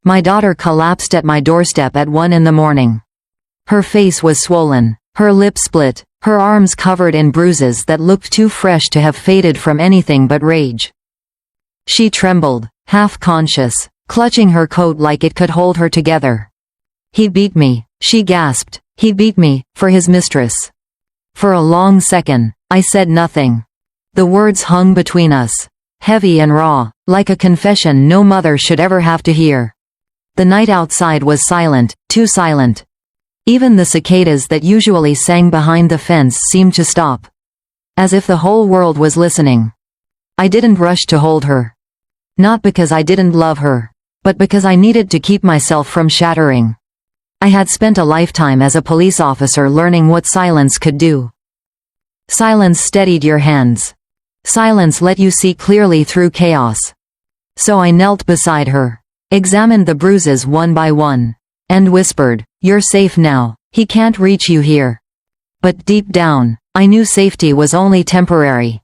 My daughter collapsed at my doorstep at 1 in the morning. Her face was swollen, her lips split, her arms covered in bruises that looked too fresh to have faded from anything but rage. She trembled, half-conscious, clutching her coat like it could hold her together. "He beat me," she gasped. "He beat me, for his mistress." For a long second, I said nothing. The words hung between us, heavy and raw, like a confession no mother should ever have to hear. The night outside was silent, too silent. Even the cicadas that usually sang behind the fence seemed to stop. As if the whole world was listening. I didn't rush to hold her. Not because I didn't love her, but because I needed to keep myself from shattering. I had spent a lifetime as a police officer learning what silence could do. Silence steadied your hands. Silence let you see clearly through chaos. So I knelt beside her, examined the bruises one by one, and whispered, "You're safe now, he can't reach you here." But deep down, I knew safety was only temporary.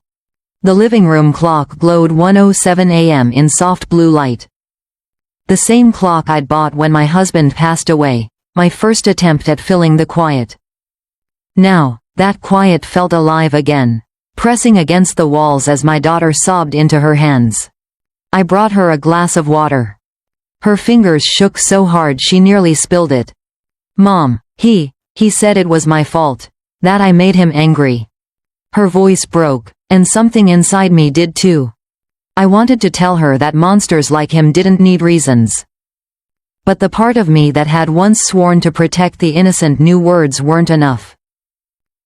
The living room clock glowed 1:07 a.m. in soft blue light. The same clock I'd bought when my husband passed away, my first attempt at filling the quiet. Now, that quiet felt alive again, pressing against the walls as my daughter sobbed into her hands. I brought her a glass of water. Her fingers shook so hard she nearly spilled it. "Mom, he said it was my fault, that I made him angry." Her voice broke, and something inside me did too. I wanted to tell her that monsters like him didn't need reasons. But the part of me that had once sworn to protect the innocent knew words weren't enough.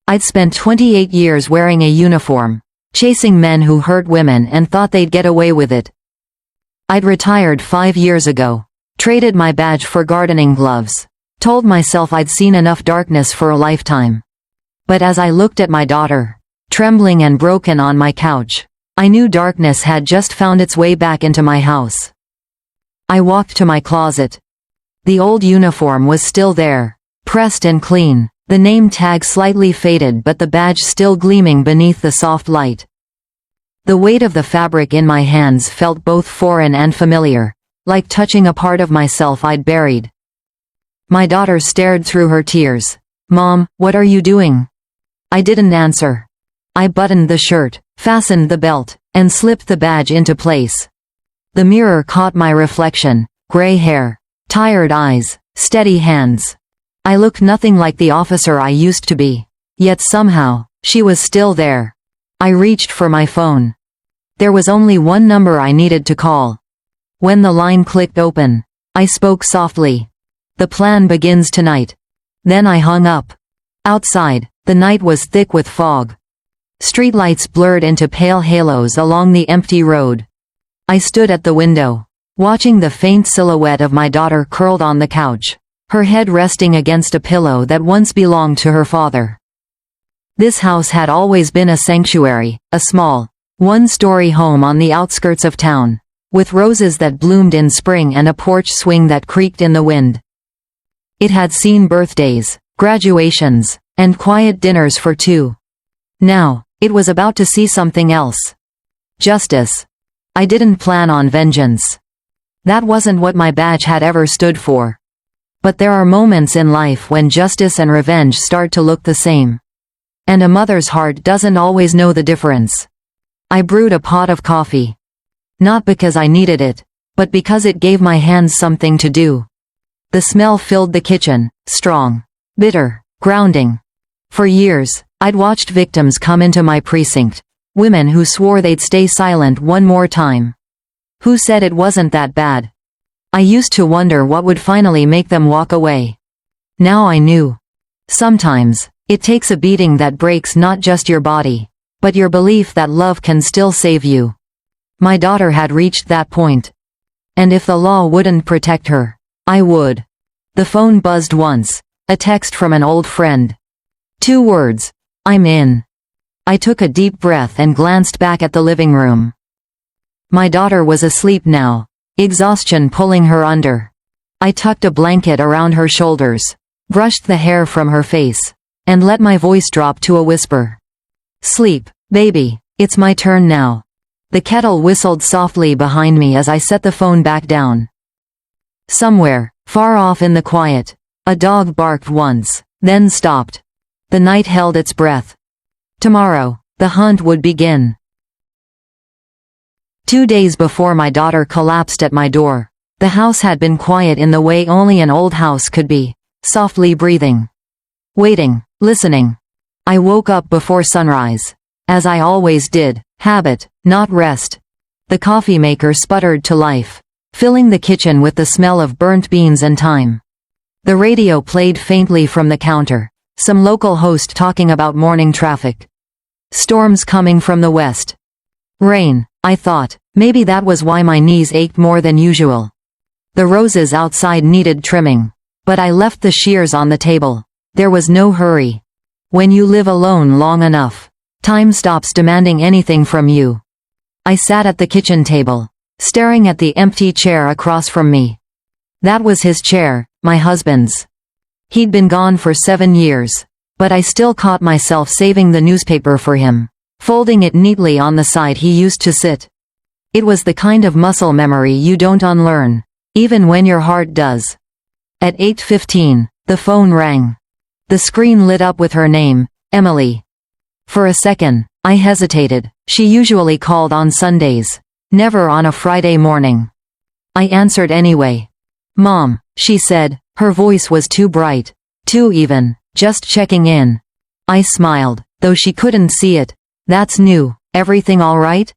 I'd spent 28 years wearing a uniform, chasing men who hurt women and thought they'd get away with it. I'd retired 5 years ago, traded my badge for gardening gloves, told myself I'd seen enough darkness for a lifetime. But as I looked at my daughter, trembling and broken on my couch, I knew darkness had just found its way back into my house. I walked to my closet. The old uniform was still there, pressed and clean, the name tag slightly faded but the badge still gleaming beneath the soft light. The weight of the fabric in my hands felt both foreign and familiar, like touching a part of myself I'd buried. My daughter stared through her tears. "Mom, what are you doing?" I didn't answer. I buttoned the shirt, fastened the belt, and slipped the badge into place. The mirror caught my reflection, gray hair, tired eyes, steady hands. I looked nothing like the officer I used to be. Yet somehow, she was still there. I reached for my phone. There was only one number I needed to call. When the line clicked open, I spoke softly. "The plan begins tonight." Then I hung up. Outside, the night was thick with fog. Streetlights blurred into pale halos along the empty road. I stood at the window, watching the faint silhouette of my daughter curled on the couch, her head resting against a pillow that once belonged to her father. This house had always been a sanctuary, a small, one-story home on the outskirts of town, with roses that bloomed in spring and a porch swing that creaked in the wind. It had seen birthdays, graduations, and quiet dinners for two. Now, it was about to see something else. Justice. I didn't plan on vengeance. That wasn't what my badge had ever stood for. But there are moments in life when justice and revenge start to look the same. And a mother's heart doesn't always know the difference. I brewed a pot of coffee. Not because I needed it, but because it gave my hands something to do. The smell filled the kitchen, strong, bitter, grounding. For years, I'd watched victims come into my precinct, women who swore they'd stay silent one more time. Who said it wasn't that bad. I used to wonder what would finally make them walk away. Now I knew. Sometimes, it takes a beating that breaks not just your body, but your belief that love can still save you. My daughter had reached that point. And if the law wouldn't protect her, I would. The phone buzzed once, a text from an old friend. 2 words, "I'm in." I took a deep breath and glanced back at the living room. My daughter was asleep now, exhaustion pulling her under. I tucked a blanket around her shoulders, brushed the hair from her face, and let my voice drop to a whisper. "Sleep, baby, it's my turn now." The kettle whistled softly behind me as I set the phone back down. Somewhere, far off in the quiet, a dog barked once, then stopped. The night held its breath. Tomorrow, the hunt would begin. 2 days before my daughter collapsed at my door, the house had been quiet in the way only an old house could be, softly breathing. Waiting, listening. I woke up before sunrise. As I always did, habit, not rest. The coffee maker sputtered to life, filling the kitchen with the smell of burnt beans and thyme. The radio played faintly from the counter, some local host talking about morning traffic. Storms coming from the west. Rain, I thought. Maybe that was why my knees ached more than usual. The roses outside needed trimming, but I left the shears on the table. There was no hurry. When you live alone long enough, time stops demanding anything from you. I sat at the kitchen table, staring at the empty chair across from me. That was his chair, my husband's. He'd been gone for 7 years, but I still caught myself saving the newspaper for him, folding it neatly on the side he used to sit. It was the kind of muscle memory you don't unlearn, even when your heart does. At 8:15, the phone rang. The screen lit up with her name, Emily. For a second, I hesitated. She usually called on Sundays, never on a Friday morning. I answered anyway. "Mom," she said, her voice was too bright, too even, "just checking in." I smiled, though she couldn't see it. "That's new, everything all right?"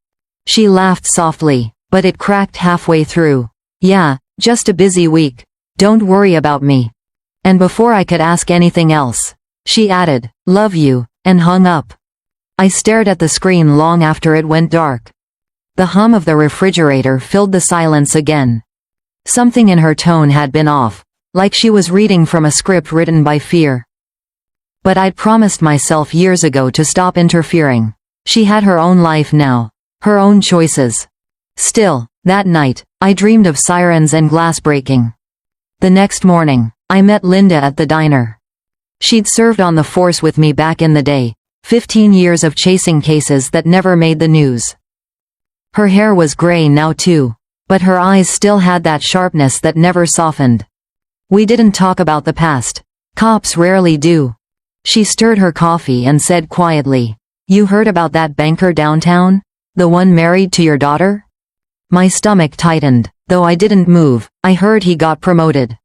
She laughed softly, but it cracked halfway through. "Yeah, just a busy week. Don't worry about me." And before I could ask anything else, she added, "Love you," and hung up. I stared at the screen long after it went dark. The hum of the refrigerator filled the silence again. Something in her tone had been off, like she was reading from a script written by fear. But I'd promised myself years ago to stop interfering. She had her own life now, her own choices. Still, that night, I dreamed of sirens and glass breaking. The next morning, I met Linda at the diner. She'd served on the force with me back in the day, 15 years of chasing cases that never made the news. Her hair was gray now too, but her eyes still had that sharpness that never softened. We didn't talk about the past. Cops rarely do. She stirred her coffee and said quietly, "You heard about that banker downtown? The one married to your daughter?" My stomach tightened, though I didn't move. I heard he got promoted.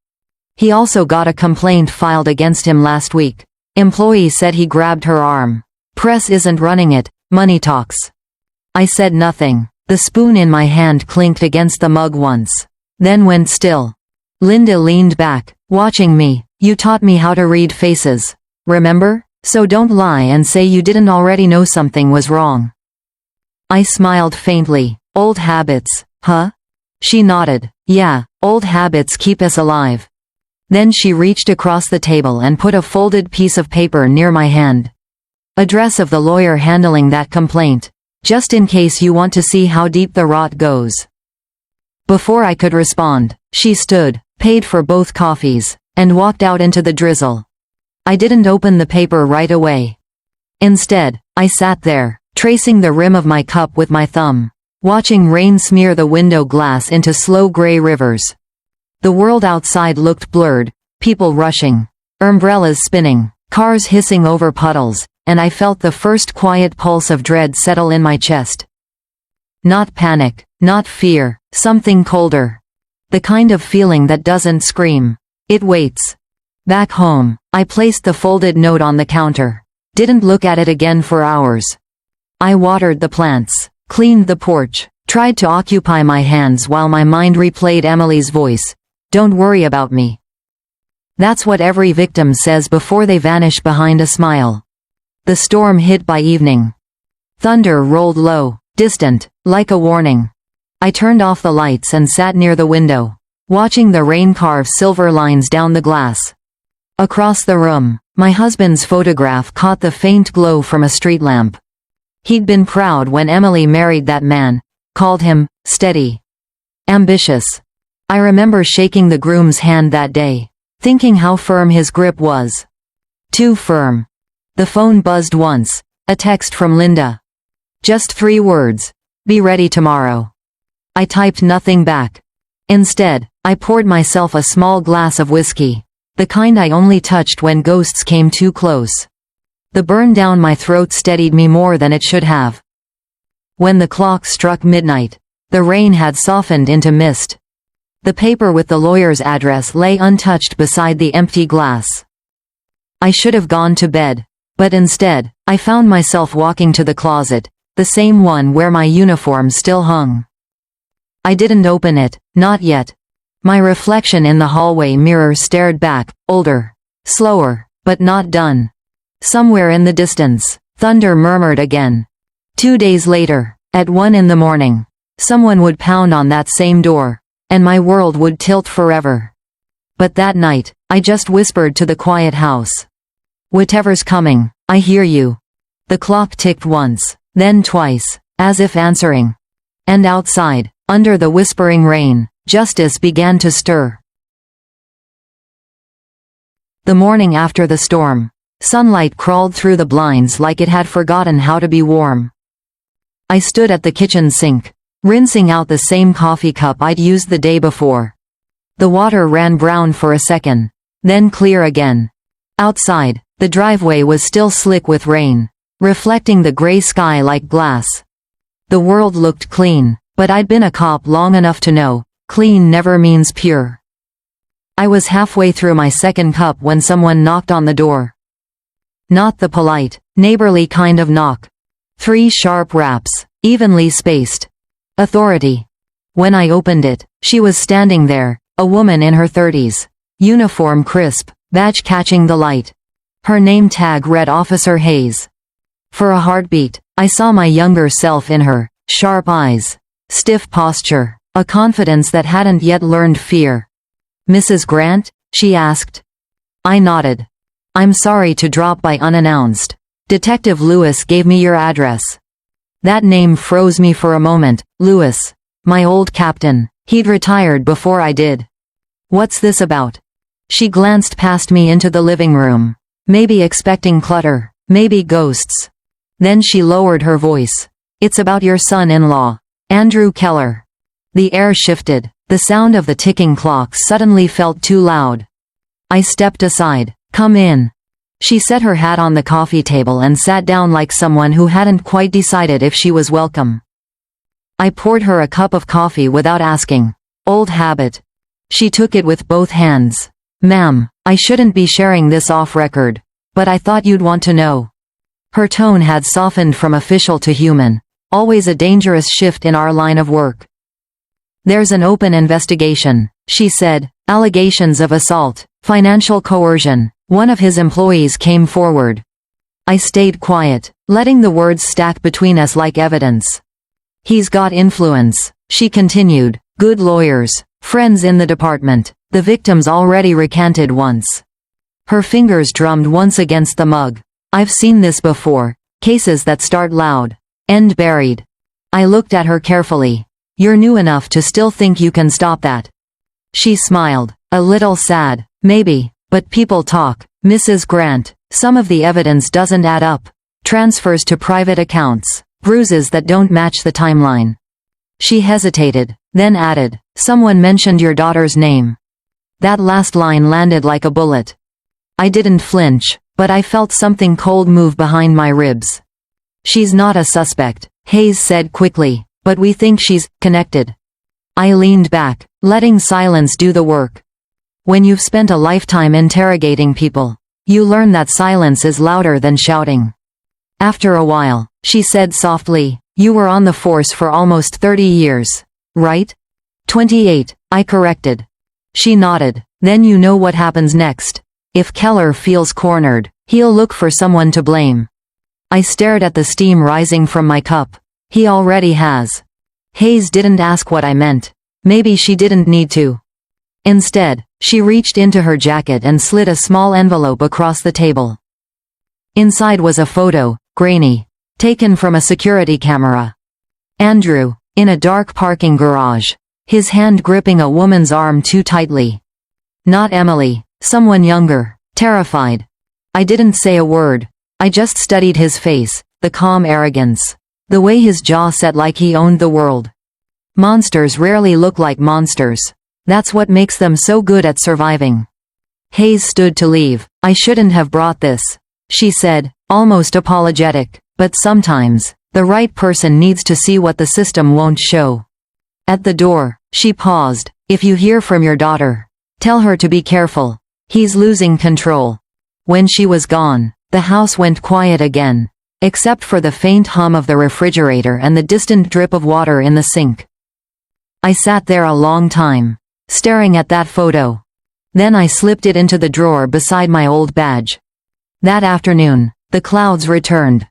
He also got a complaint filed against him last week. Employee said he grabbed her arm. Press isn't running it, money talks. I said nothing. The spoon in my hand clinked against the mug once, then went still. Linda leaned back, watching me. "You taught me how to read faces. Remember? So don't lie and say you didn't already know something was wrong." I smiled faintly. "Old habits, huh?" She nodded. "Yeah, old habits keep us alive." Then she reached across the table and put a folded piece of paper near my hand. "Address of the lawyer handling that complaint, just in case you want to see how deep the rot goes." Before I could respond, she stood, paid for both coffees, and walked out into the drizzle. I didn't open the paper right away. Instead, I sat there, tracing the rim of my cup with my thumb, watching rain smear the window glass into slow gray rivers. The world outside looked blurred, people rushing, umbrellas spinning, cars hissing over puddles, and I felt the first quiet pulse of dread settle in my chest. Not panic, not fear, something colder. The kind of feeling that doesn't scream. It waits. Back home, I placed the folded note on the counter. Didn't look at it again for hours. I watered the plants, cleaned the porch, tried to occupy my hands while my mind replayed Emily's voice. "Don't worry about me." That's what every victim says before they vanish behind a smile. The storm hit by evening. Thunder rolled low, distant, like a warning. I turned off the lights and sat near the window, watching the rain carve silver lines down the glass. Across the room, my husband's photograph caught the faint glow from a street lamp. He'd been proud when Emily married that man, called him steady, ambitious. I remember shaking the groom's hand that day, thinking how firm his grip was. Too firm. The phone buzzed once, a text from Linda. Just 3 words. "Be ready tomorrow." I typed nothing back. Instead, I poured myself a small glass of whiskey. The kind I only touched when ghosts came too close. The burn down my throat steadied me more than it should have. When the clock struck midnight, the rain had softened into mist. The paper with the lawyer's address lay untouched beside the empty glass. I should have gone to bed, but instead, I found myself walking to the closet, the same one where my uniform still hung. I didn't open it, not yet. My reflection in the hallway mirror stared back, older, slower, but not done. Somewhere in the distance, thunder murmured again. 2 days later, at 1 in the morning, someone would pound on that same door, and my world would tilt forever. But that night, I just whispered to the quiet house. Whatever's coming, I hear you. The clock ticked once, then twice, as if answering. And outside, under the whispering rain, justice began to stir. The morning after the storm, sunlight crawled through the blinds like it had forgotten how to be warm. I stood at the kitchen sink, rinsing out the same coffee cup I'd used the day before. The water ran brown for a second, then clear again. Outside, the driveway was still slick with rain, reflecting the gray sky like glass. The world looked clean, but I'd been a cop long enough to know, clean never means pure. I was halfway through my second cup when someone knocked on the door. Not the polite, neighborly kind of knock. 3 sharp raps, evenly spaced. Authority. When I opened it, she was standing there, a woman in her 30s. Uniform crisp, badge catching the light. Her name tag read Officer Hayes. For a heartbeat, I saw my younger self in her, sharp eyes, stiff posture, a confidence that hadn't yet learned fear. "Mrs. Grant?" she asked. I nodded. "I'm sorry to drop by unannounced. Detective Lewis gave me your address." That name froze me for a moment. Lewis. My old captain. He'd retired before I did. "What's this about?" She glanced past me into the living room. Maybe expecting clutter, maybe ghosts. Then she lowered her voice. "It's about your son-in-law, Andrew Keller." The air shifted. The sound of the ticking clock suddenly felt too loud. I stepped aside. "Come in." She set her hat on the coffee table and sat down like someone who hadn't quite decided if she was welcome. I poured her a cup of coffee without asking. Old habit. She took it with both hands. "Ma'am, I shouldn't be sharing this off record, but I thought you'd want to know." Her tone had softened from official to human, always a dangerous shift in our line of work. "There's an open investigation," she said, "allegations of assault, financial coercion. One of his employees came forward." I stayed quiet, letting the words stack between us like evidence. "He's got influence," she continued, "good lawyers, friends in the department. The victim's already recanted once." Her fingers drummed once against the mug. "I've seen this before. Cases that start loud, end buried." I looked at her carefully. "You're new enough to still think you can stop that." She smiled, a little sad. "Maybe, but people talk, Mrs. Grant. Some of the evidence doesn't add up. Transfers to private accounts, bruises that don't match the timeline." She hesitated, then added, "Someone mentioned your daughter's name." That last line landed like a bullet. I didn't flinch, but I felt something cold move behind my ribs. "She's not a suspect," Hayes said quickly, "but we think she's connected." I leaned back, letting silence do the work. When you've spent a lifetime interrogating people, you learn that silence is louder than shouting. After a while, she said softly, "You were on the force for almost 30 years, right?" 28, I corrected. She nodded. "Then you know what happens next. If Keller feels cornered, he'll look for someone to blame." I stared at the steam rising from my cup. "He already has." Hayes didn't ask what I meant. Maybe she didn't need to. Instead, she reached into her jacket and slid a small envelope across the table. Inside was a photo, grainy, taken from a security camera. Andrew, in a dark parking garage, his hand gripping a woman's arm too tightly. Not Emily, someone younger, terrified. I didn't say a word. I just studied his face, the calm arrogance, the way his jaw set like he owned the world. Monsters rarely look like monsters. That's what makes them so good at surviving. Hayes stood to leave. I shouldn't have brought this, she said, almost apologetic, but sometimes, the right person needs to see what the system won't show. At the door, she paused. If you hear from your daughter, tell her to be careful. He's losing control. When she was gone, the house went quiet again, except for the faint hum of the refrigerator and the distant drip of water in the sink. I sat there a long time, staring at that photo. Then I slipped it into the drawer beside my old badge. That afternoon, the clouds returned.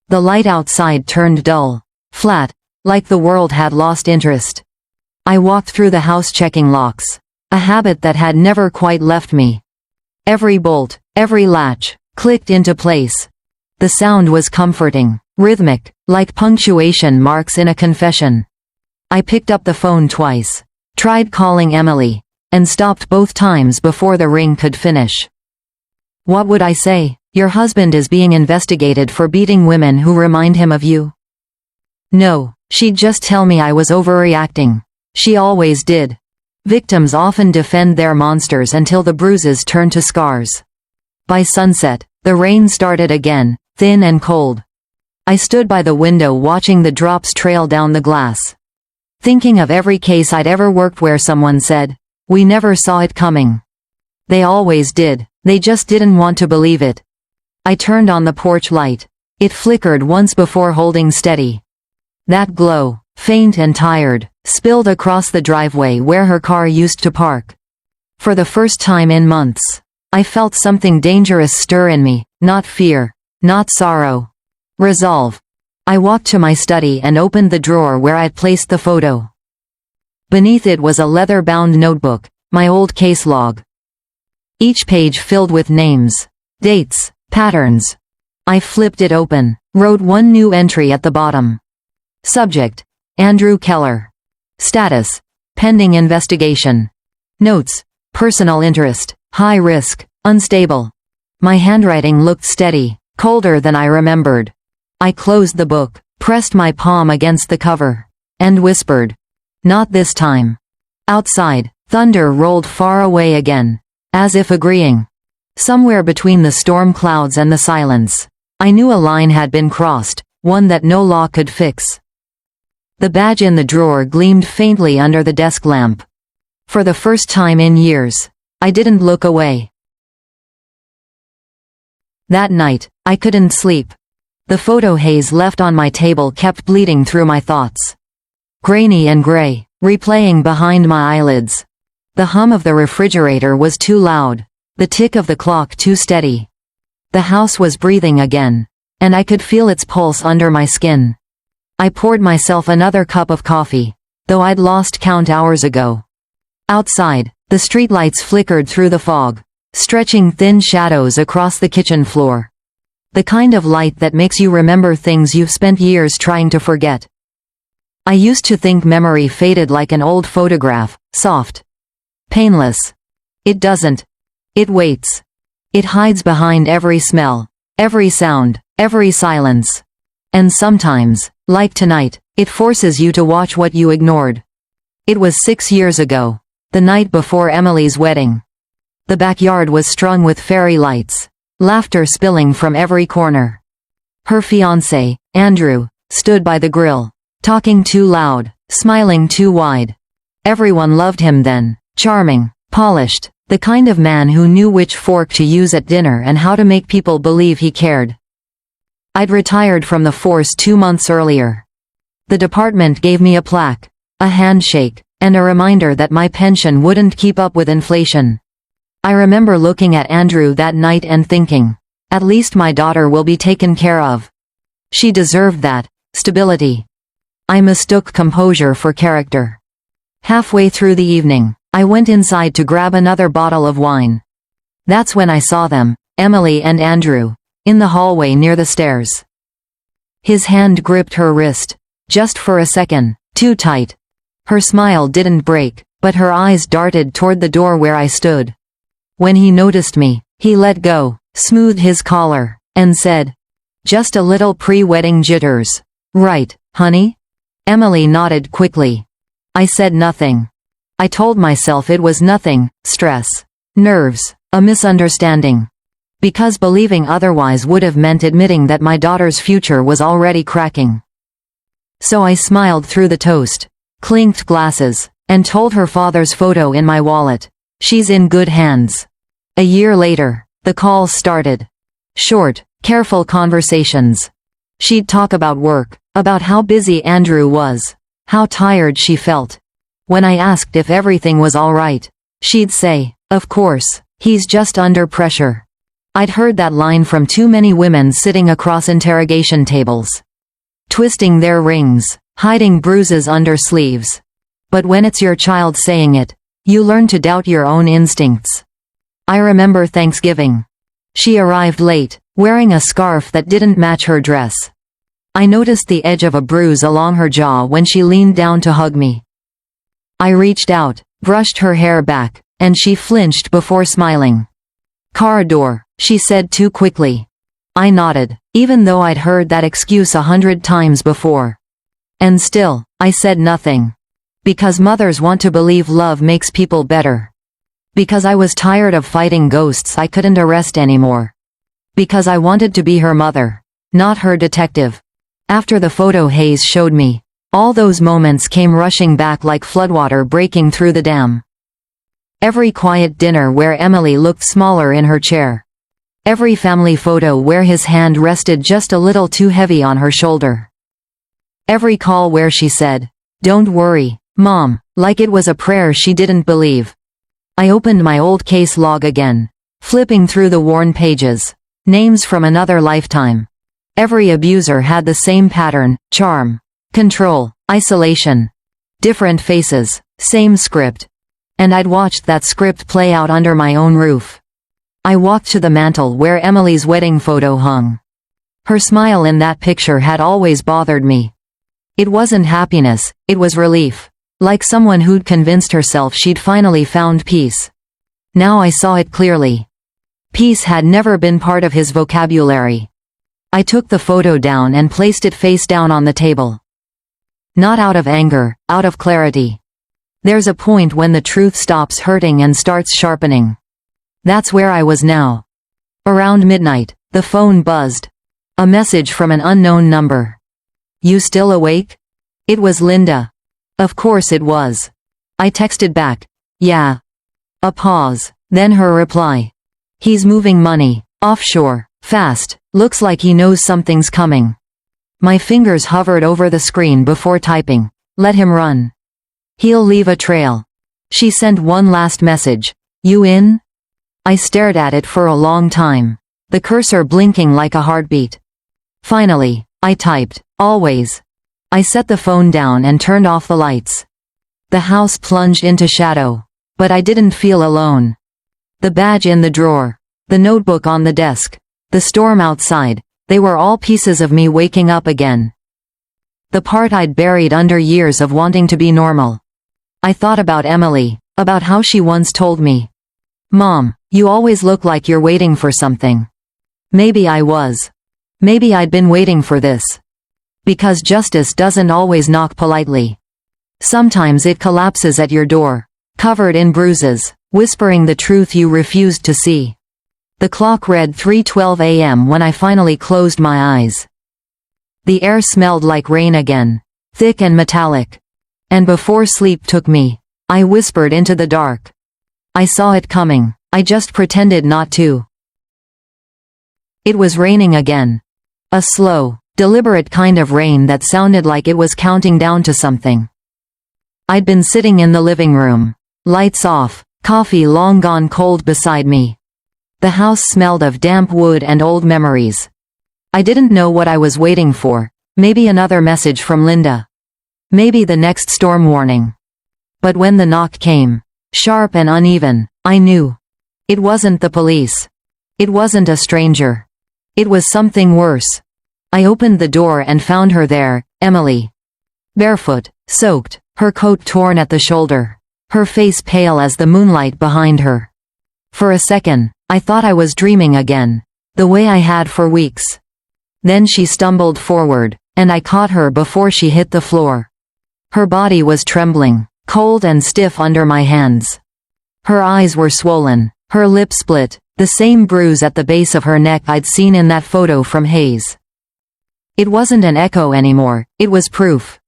The light outside turned dull, flat, like the world had lost interest. I walked through the house checking locks, a habit that had never quite left me. Every bolt, every latch, clicked into place. The sound was comforting, rhythmic, like punctuation marks in a confession. I picked up the phone twice, tried calling Emily, and stopped both times before the ring could finish. What would I say? Your husband is being investigated for beating women who remind him of you? No, she'd just tell me I was overreacting. She always did. Victims often defend their monsters until the bruises turn to scars. By sunset, the rain started again, thin and cold. I stood by the window watching the drops trail down the glass, thinking of every case I'd ever worked where someone said, "We never saw it coming." They always did, they just didn't want to believe it. I turned on the porch light. It flickered once before holding steady. That glow, faint and tired, spilled across the driveway where her car used to park. For the first time in months, I felt something dangerous stir in me, not fear, not sorrow. Resolve. I walked to my study and opened the drawer where I'd placed the photo. Beneath it was a leather-bound notebook, my old case log. Each page filled with names, dates, patterns. I flipped it open, wrote one new entry at the bottom. Subject: Andrew Keller. Status: pending investigation. Notes: personal interest, high risk, unstable. My handwriting looked steady, colder than I remembered. I closed the book, pressed my palm against the cover, and whispered, "Not this time." Outside, thunder rolled far away again, as if agreeing. Somewhere between the storm clouds and the silence, I knew a line had been crossed, one that no law could fix. The badge in the drawer gleamed faintly under the desk lamp. For the first time in years, I didn't look away. That night, I couldn't sleep. The photo Hayes left on my table kept bleeding through my thoughts. Grainy and gray, replaying behind my eyelids. The hum of the refrigerator was too loud, the tick of the clock too steady. The house was breathing again, and I could feel its pulse under my skin. I poured myself another cup of coffee, though I'd lost count hours ago. Outside, the streetlights flickered through the fog, stretching thin shadows across the kitchen floor. The kind of light that makes you remember things you've spent years trying to forget. I used to think memory faded like an old photograph, soft, painless. It doesn't. It waits. It hides behind every smell, every sound, every silence. And sometimes, like tonight, it forces you to watch what you ignored. It was 6 years ago, the night before Emily's wedding. The backyard was strung with fairy lights, laughter spilling from every corner. Her fiancé, Andrew, stood by the grill, talking too loud, smiling too wide. Everyone loved him then, charming, polished, the kind of man who knew which fork to use at dinner and how to make people believe he cared. I'd retired from the force 2 months earlier. The department gave me a plaque, a handshake, and a reminder that my pension wouldn't keep up with inflation. I remember looking at Andrew that night and thinking, at least my daughter will be taken care of. She deserved that, stability. I mistook composure for character. Halfway through the evening, I went inside to grab another bottle of wine. That's when I saw them, Emily and Andrew, in the hallway near the stairs. His hand gripped her wrist, just for a second, too tight. Her smile didn't break, but her eyes darted toward the door where I stood. When he noticed me, he let go, smoothed his collar, and said, "Just a little pre-wedding jitters. Right, honey?" Emily nodded quickly. I said nothing. I told myself it was nothing, stress, nerves, a misunderstanding. Because believing otherwise would have meant admitting that my daughter's future was already cracking. So I smiled through the toast, clinked glasses, and told her father's photo in my wallet, "She's in good hands." A year later, the calls started. Short, careful conversations. She'd talk about work, about how busy Andrew was, how tired she felt. When I asked if everything was all right, she'd say, "Of course, he's just under pressure." I'd heard that line from too many women sitting across interrogation tables, twisting their rings, hiding bruises under sleeves. But when it's your child saying it, you learn to doubt your own instincts. I remember Thanksgiving. She arrived late, wearing a scarf that didn't match her dress. I noticed the edge of a bruise along her jaw when she leaned down to hug me. I reached out, brushed her hair back, and she flinched before smiling. "Car door," she said too quickly. I nodded, even though I'd heard that excuse 100 times before. And still, I said nothing. Because mothers want to believe love makes people better. Because I was tired of fighting ghosts I couldn't arrest anymore. Because I wanted to be her mother, not her detective. After the photo Hayes showed me, all those moments came rushing back like floodwater breaking through the dam. Every quiet dinner where Emily looked smaller in her chair. Every family photo where his hand rested just a little too heavy on her shoulder. Every call where she said, "Don't worry, Mom," like it was a prayer she didn't believe. I opened my old case log again, flipping through the worn pages. Names from another lifetime. Every abuser had the same pattern: charm, control, isolation. Different faces, same script. And I'd watched that script play out under my own roof. I walked to the mantel where Emily's wedding photo hung. Her smile in that picture had always bothered me. It wasn't happiness, it was relief. Like someone who'd convinced herself she'd finally found peace. Now I saw it clearly. Peace had never been part of his vocabulary. I took the photo down and placed it face down on the table. Not out of anger, out of clarity. There's a point when the truth stops hurting and starts sharpening. That's where I was now. Around midnight, the phone buzzed. A message from an unknown number. "You still awake?" It was Linda. Of course it was. I texted back, "Yeah." A pause, then her reply. "He's moving money, offshore, fast, looks like he knows something's coming." My fingers hovered over the screen before typing, "Let him run. He'll leave a trail." She sent one last message, "You in?" I stared at it for a long time, the cursor blinking like a heartbeat. Finally, I typed, "Always." I set the phone down and turned off the lights. The house plunged into shadow, but I didn't feel alone. The badge in the drawer, the notebook on the desk, the storm outside, they were all pieces of me waking up again. The part I'd buried under years of wanting to be normal. I thought about Emily, about how she once told me, "Mom, you always look like you're waiting for something." Maybe I was. Maybe I'd been waiting for this. Because justice doesn't always knock politely. Sometimes it collapses at your door, covered in bruises, whispering the truth you refused to see. The clock read 3:12 a.m. when I finally closed my eyes. The air smelled like rain again, thick and metallic. And before sleep took me, I whispered into the dark. I saw it coming, I just pretended not to. It was raining again. A slow, deliberate kind of rain that sounded like it was counting down to something. I'd been sitting in the living room, lights off, coffee long gone cold beside me. The house smelled of damp wood and old memories. I didn't know what I was waiting for, maybe another message from Linda. Maybe the next storm warning. But when the knock came, sharp and uneven, I knew. It wasn't the police. It wasn't a stranger. It was something worse. I opened the door and found her there, Emily. Barefoot, soaked, her coat torn at the shoulder, her face pale as the moonlight behind her. For a second, I thought I was dreaming again, the way I had for weeks. Then she stumbled forward, and I caught her before she hit the floor. Her body was trembling, cold and stiff under my hands. Her eyes were swollen, her lip split, the same bruise at the base of her neck I'd seen in that photo from Hayes. It wasn't an echo anymore, it was proof.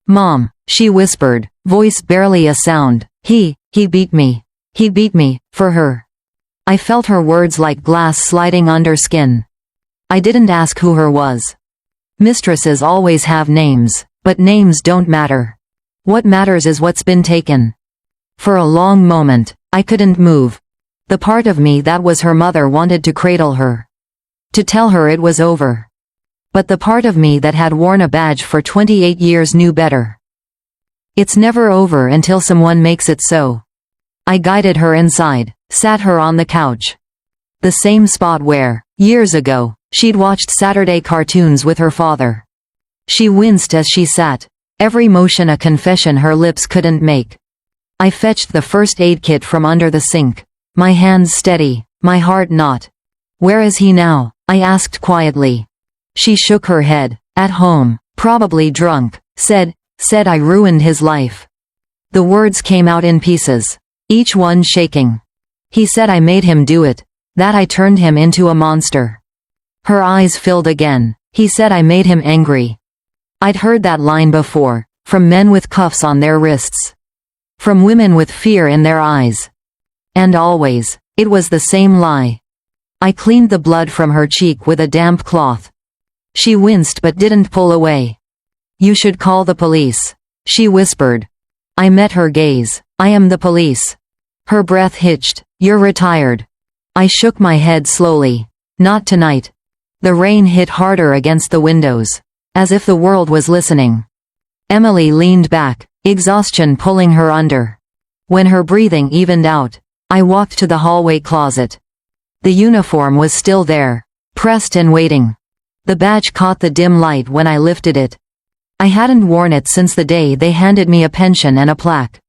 "Mom," she whispered, voice barely a sound, he beat me. He beat me, for her." I felt her words like glass sliding under skin. I didn't ask who her was. Mistresses always have names, but names don't matter. What matters is what's been taken. For a long moment, I couldn't move. The part of me that was her mother wanted to cradle her. To tell her it was over. But the part of me that had worn a badge for 28 years knew better. It's never over until someone makes it so. I guided her inside, sat her on the couch. The same spot where, years ago, she'd watched Saturday cartoons with her father. She winced as she sat, every motion a confession her lips couldn't make. I fetched the first aid kit from under the sink, my hands steady, my heart not. "Where is he now?" I asked quietly. She shook her head. "At home, probably drunk," said I ruined his life. The words came out in pieces, each one shaking. "He said I made him do it, that I turned him into a monster." Her eyes filled again. "He said I made him angry." I'd heard that line before, from men with cuffs on their wrists. From women with fear in their eyes. And always, it was the same lie. I cleaned the blood from her cheek with a damp cloth. She winced but didn't pull away. "You should call the police," she whispered. I met her gaze. "I am the police." Her breath hitched. "You're retired." I shook my head slowly. "Not tonight." The rain hit harder against the windows, as if the world was listening. Emily leaned back, exhaustion pulling her under. When her breathing evened out, I walked to the hallway closet. The uniform was still there, pressed and waiting. The badge caught the dim light when I lifted it. I hadn't worn it since the day they handed me a pension and a plaque.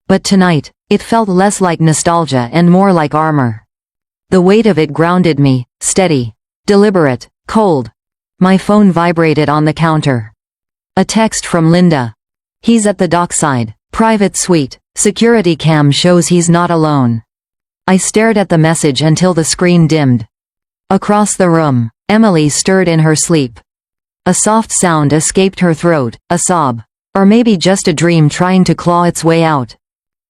But tonight, it felt less like nostalgia and more like armor. The weight of it grounded me, steady, deliberate, cold. My phone vibrated on the counter. A text from Linda. "He's at the dockside, private suite, security cam shows he's not alone." I stared at the message until the screen dimmed. Across the room, Emily stirred in her sleep. A soft sound escaped her throat, a sob. Or maybe just a dream trying to claw its way out.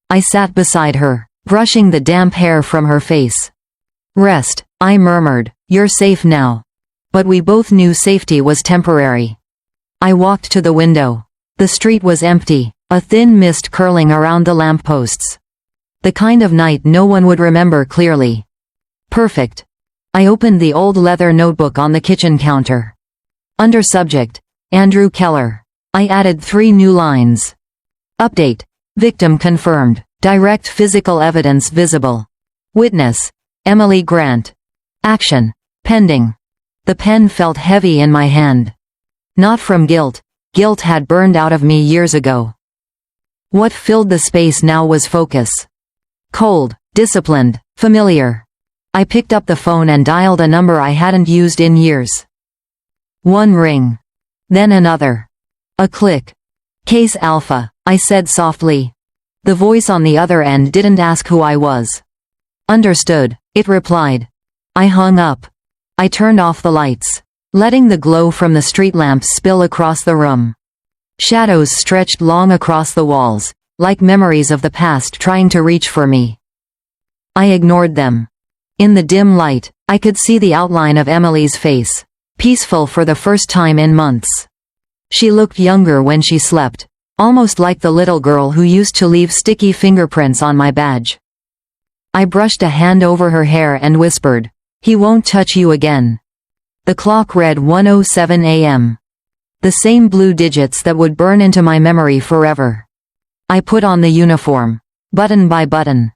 I sat beside her, brushing the damp hair from her face. "Rest," I murmured, "you're safe now." But we both knew safety was temporary. I walked to the window. The street was empty, a thin mist curling around the lampposts. The kind of night no one would remember clearly. Perfect. I opened the old leather notebook on the kitchen counter. Under subject, Andrew Keller. I added 3 new lines. Update. Victim confirmed. Direct physical evidence visible. Witness. Emily Grant. Action. Pending. The pen felt heavy in my hand. Not from guilt. Guilt had burned out of me years ago. What filled the space now was focus. Cold, disciplined, familiar. I picked up the phone and dialed a number I hadn't used in years. One ring. Then another. A click. "Case Alpha," I said softly. The voice on the other end didn't ask who I was. "Understood," it replied. I hung up. I turned off the lights, letting the glow from the street lamps spill across the room. Shadows stretched long across the walls, like memories of the past trying to reach for me. I ignored them. In the dim light, I could see the outline of Emily's face, peaceful for the first time in months. She looked younger when she slept, almost like the little girl who used to leave sticky fingerprints on my badge. I brushed a hand over her hair and whispered, "He won't touch you again." The clock read 1:07 a.m. The same blue digits that would burn into my memory forever. I put on the uniform, button by button.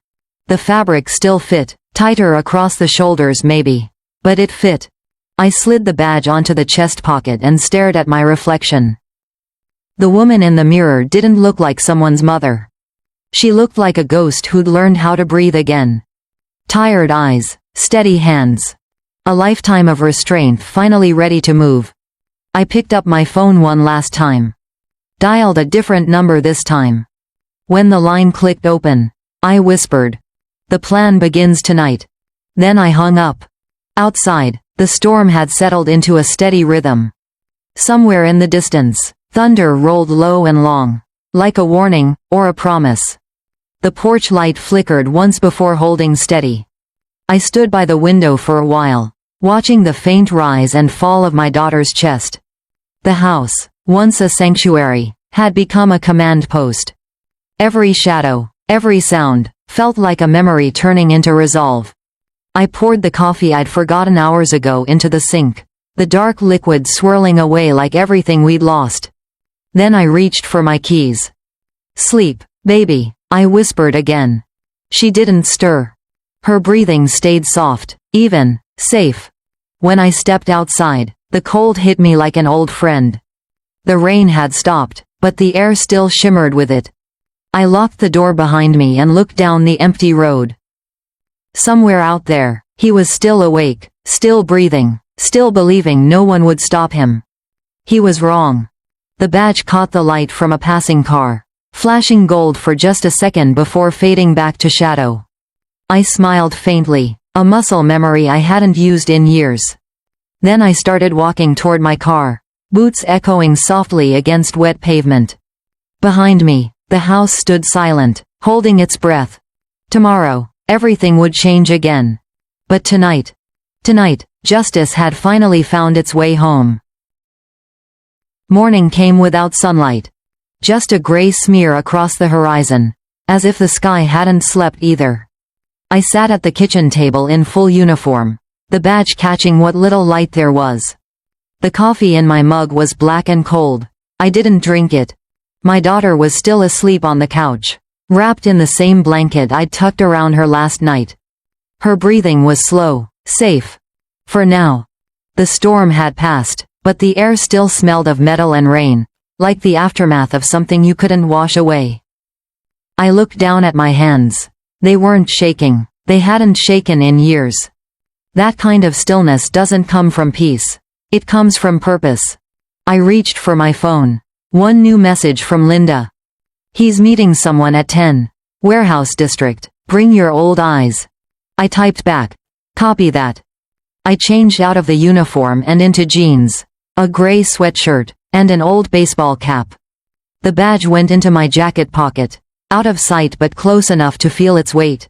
The fabric still fit, tighter across the shoulders maybe, but it fit. I slid the badge onto the chest pocket and stared at my reflection. The woman in the mirror didn't look like someone's mother. She looked like a ghost who'd learned how to breathe again. Tired eyes, steady hands. A lifetime of restraint finally ready to move. I picked up my phone one last time. Dialed a different number this time. When the line clicked open, I whispered, "The plan begins tonight." Then I hung up. Outside, the storm had settled into a steady rhythm. Somewhere in the distance, thunder rolled low and long, like a warning, or a promise. The porch light flickered once before holding steady. I stood by the window for a while, watching the faint rise and fall of my daughter's chest. The house, once a sanctuary, had become a command post. Every shadow, every sound, felt like a memory turning into resolve. I poured the coffee I'd forgotten hours ago into the sink, the dark liquid swirling away like everything we'd lost. Then I reached for my keys. "Sleep, baby," I whispered again. She didn't stir. Her breathing stayed soft, even, safe. When I stepped outside, the cold hit me like an old friend. The rain had stopped, but the air still shimmered with it. I locked the door behind me and looked down the empty road. Somewhere out there, he was still awake, still breathing, still believing no one would stop him. He was wrong. The badge caught the light from a passing car, flashing gold for just a second before fading back to shadow. I smiled faintly, a muscle memory I hadn't used in years. Then I started walking toward my car, boots echoing softly against wet pavement. Behind me, the house stood silent, holding its breath. Tomorrow, everything would change again. But tonight, justice had finally found its way home. Morning came without sunlight. Just a gray smear across the horizon, as if the sky hadn't slept either. I sat at the kitchen table in full uniform, the badge catching what little light there was. The coffee in my mug was black and cold. I didn't drink it. My daughter was still asleep on the couch, wrapped in the same blanket I'd tucked around her last night. Her breathing was slow, safe. For now. The storm had passed, but the air still smelled of metal and rain, like the aftermath of something you couldn't wash away. I looked down at my hands. They weren't shaking. They hadn't shaken in years. That kind of stillness doesn't come from peace. It comes from purpose. I reached for my phone. One new message from Linda. "He's meeting someone at 10. Warehouse District. Bring your old eyes." I typed back, "Copy that." I changed out of the uniform and into jeans, a gray sweatshirt, and an old baseball cap. The badge went into my jacket pocket, out of sight but close enough to feel its weight.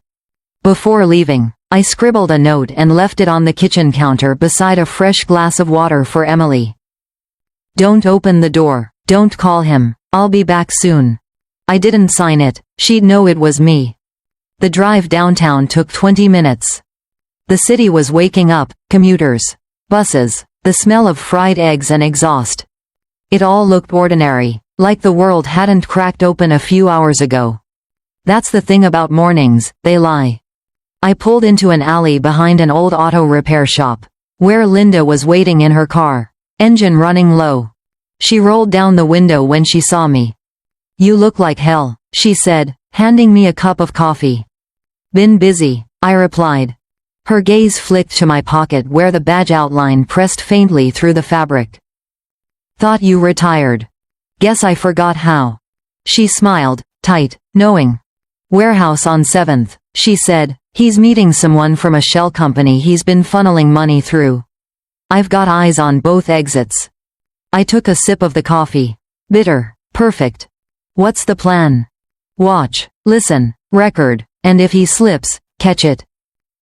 Before leaving, I scribbled a note and left it on the kitchen counter beside a fresh glass of water for Emily. "Don't open the door. Don't call him. I'll be back soon." I didn't sign it. She'd know it was me. The drive downtown took 20 minutes. The city was waking up, commuters, buses, the smell of fried eggs and exhaust. It all looked ordinary, like the world hadn't cracked open a few hours ago. That's the thing about mornings, they lie. I pulled into an alley behind an old auto repair shop, where Linda was waiting in her car, engine running low. She rolled down the window when she saw me. "You look like hell," she said, handing me a cup of coffee. "Been busy," I replied. Her gaze flicked to my pocket where the badge outline pressed faintly through the fabric. "Thought you retired. Guess I forgot how." She smiled, tight, knowing. "Warehouse on 7th, she said. "He's meeting someone from a shell company he's been funneling money through." I've got eyes on both exits. I took a sip of the coffee. Bitter, perfect. What's the plan? Watch, listen, record, and if he slips, catch it.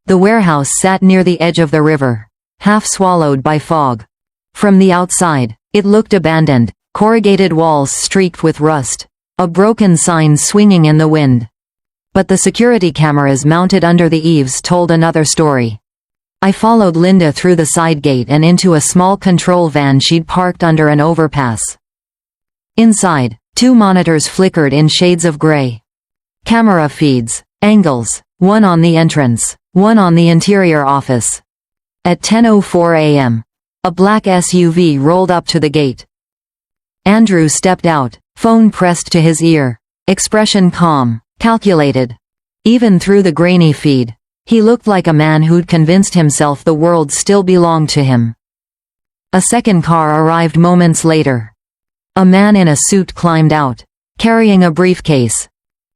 The warehouse sat near the edge of the river, half swallowed by fog. From the outside, it looked abandoned, corrugated walls streaked with rust, a broken sign swinging in the wind. But the security cameras mounted under the eaves told another story. I followed Linda through the side gate and into a small control van she'd parked under an overpass. Inside, 2 monitors flickered in shades of gray. Camera feeds, angles, one on the entrance, one on the interior office. At 10:04 a.m., a black SUV rolled up to the gate. Andrew stepped out, phone pressed to his ear, expression calm, calculated. Even through the grainy feed, he looked like a man who'd convinced himself the world still belonged to him. A second car arrived moments later. A man in a suit climbed out, carrying a briefcase.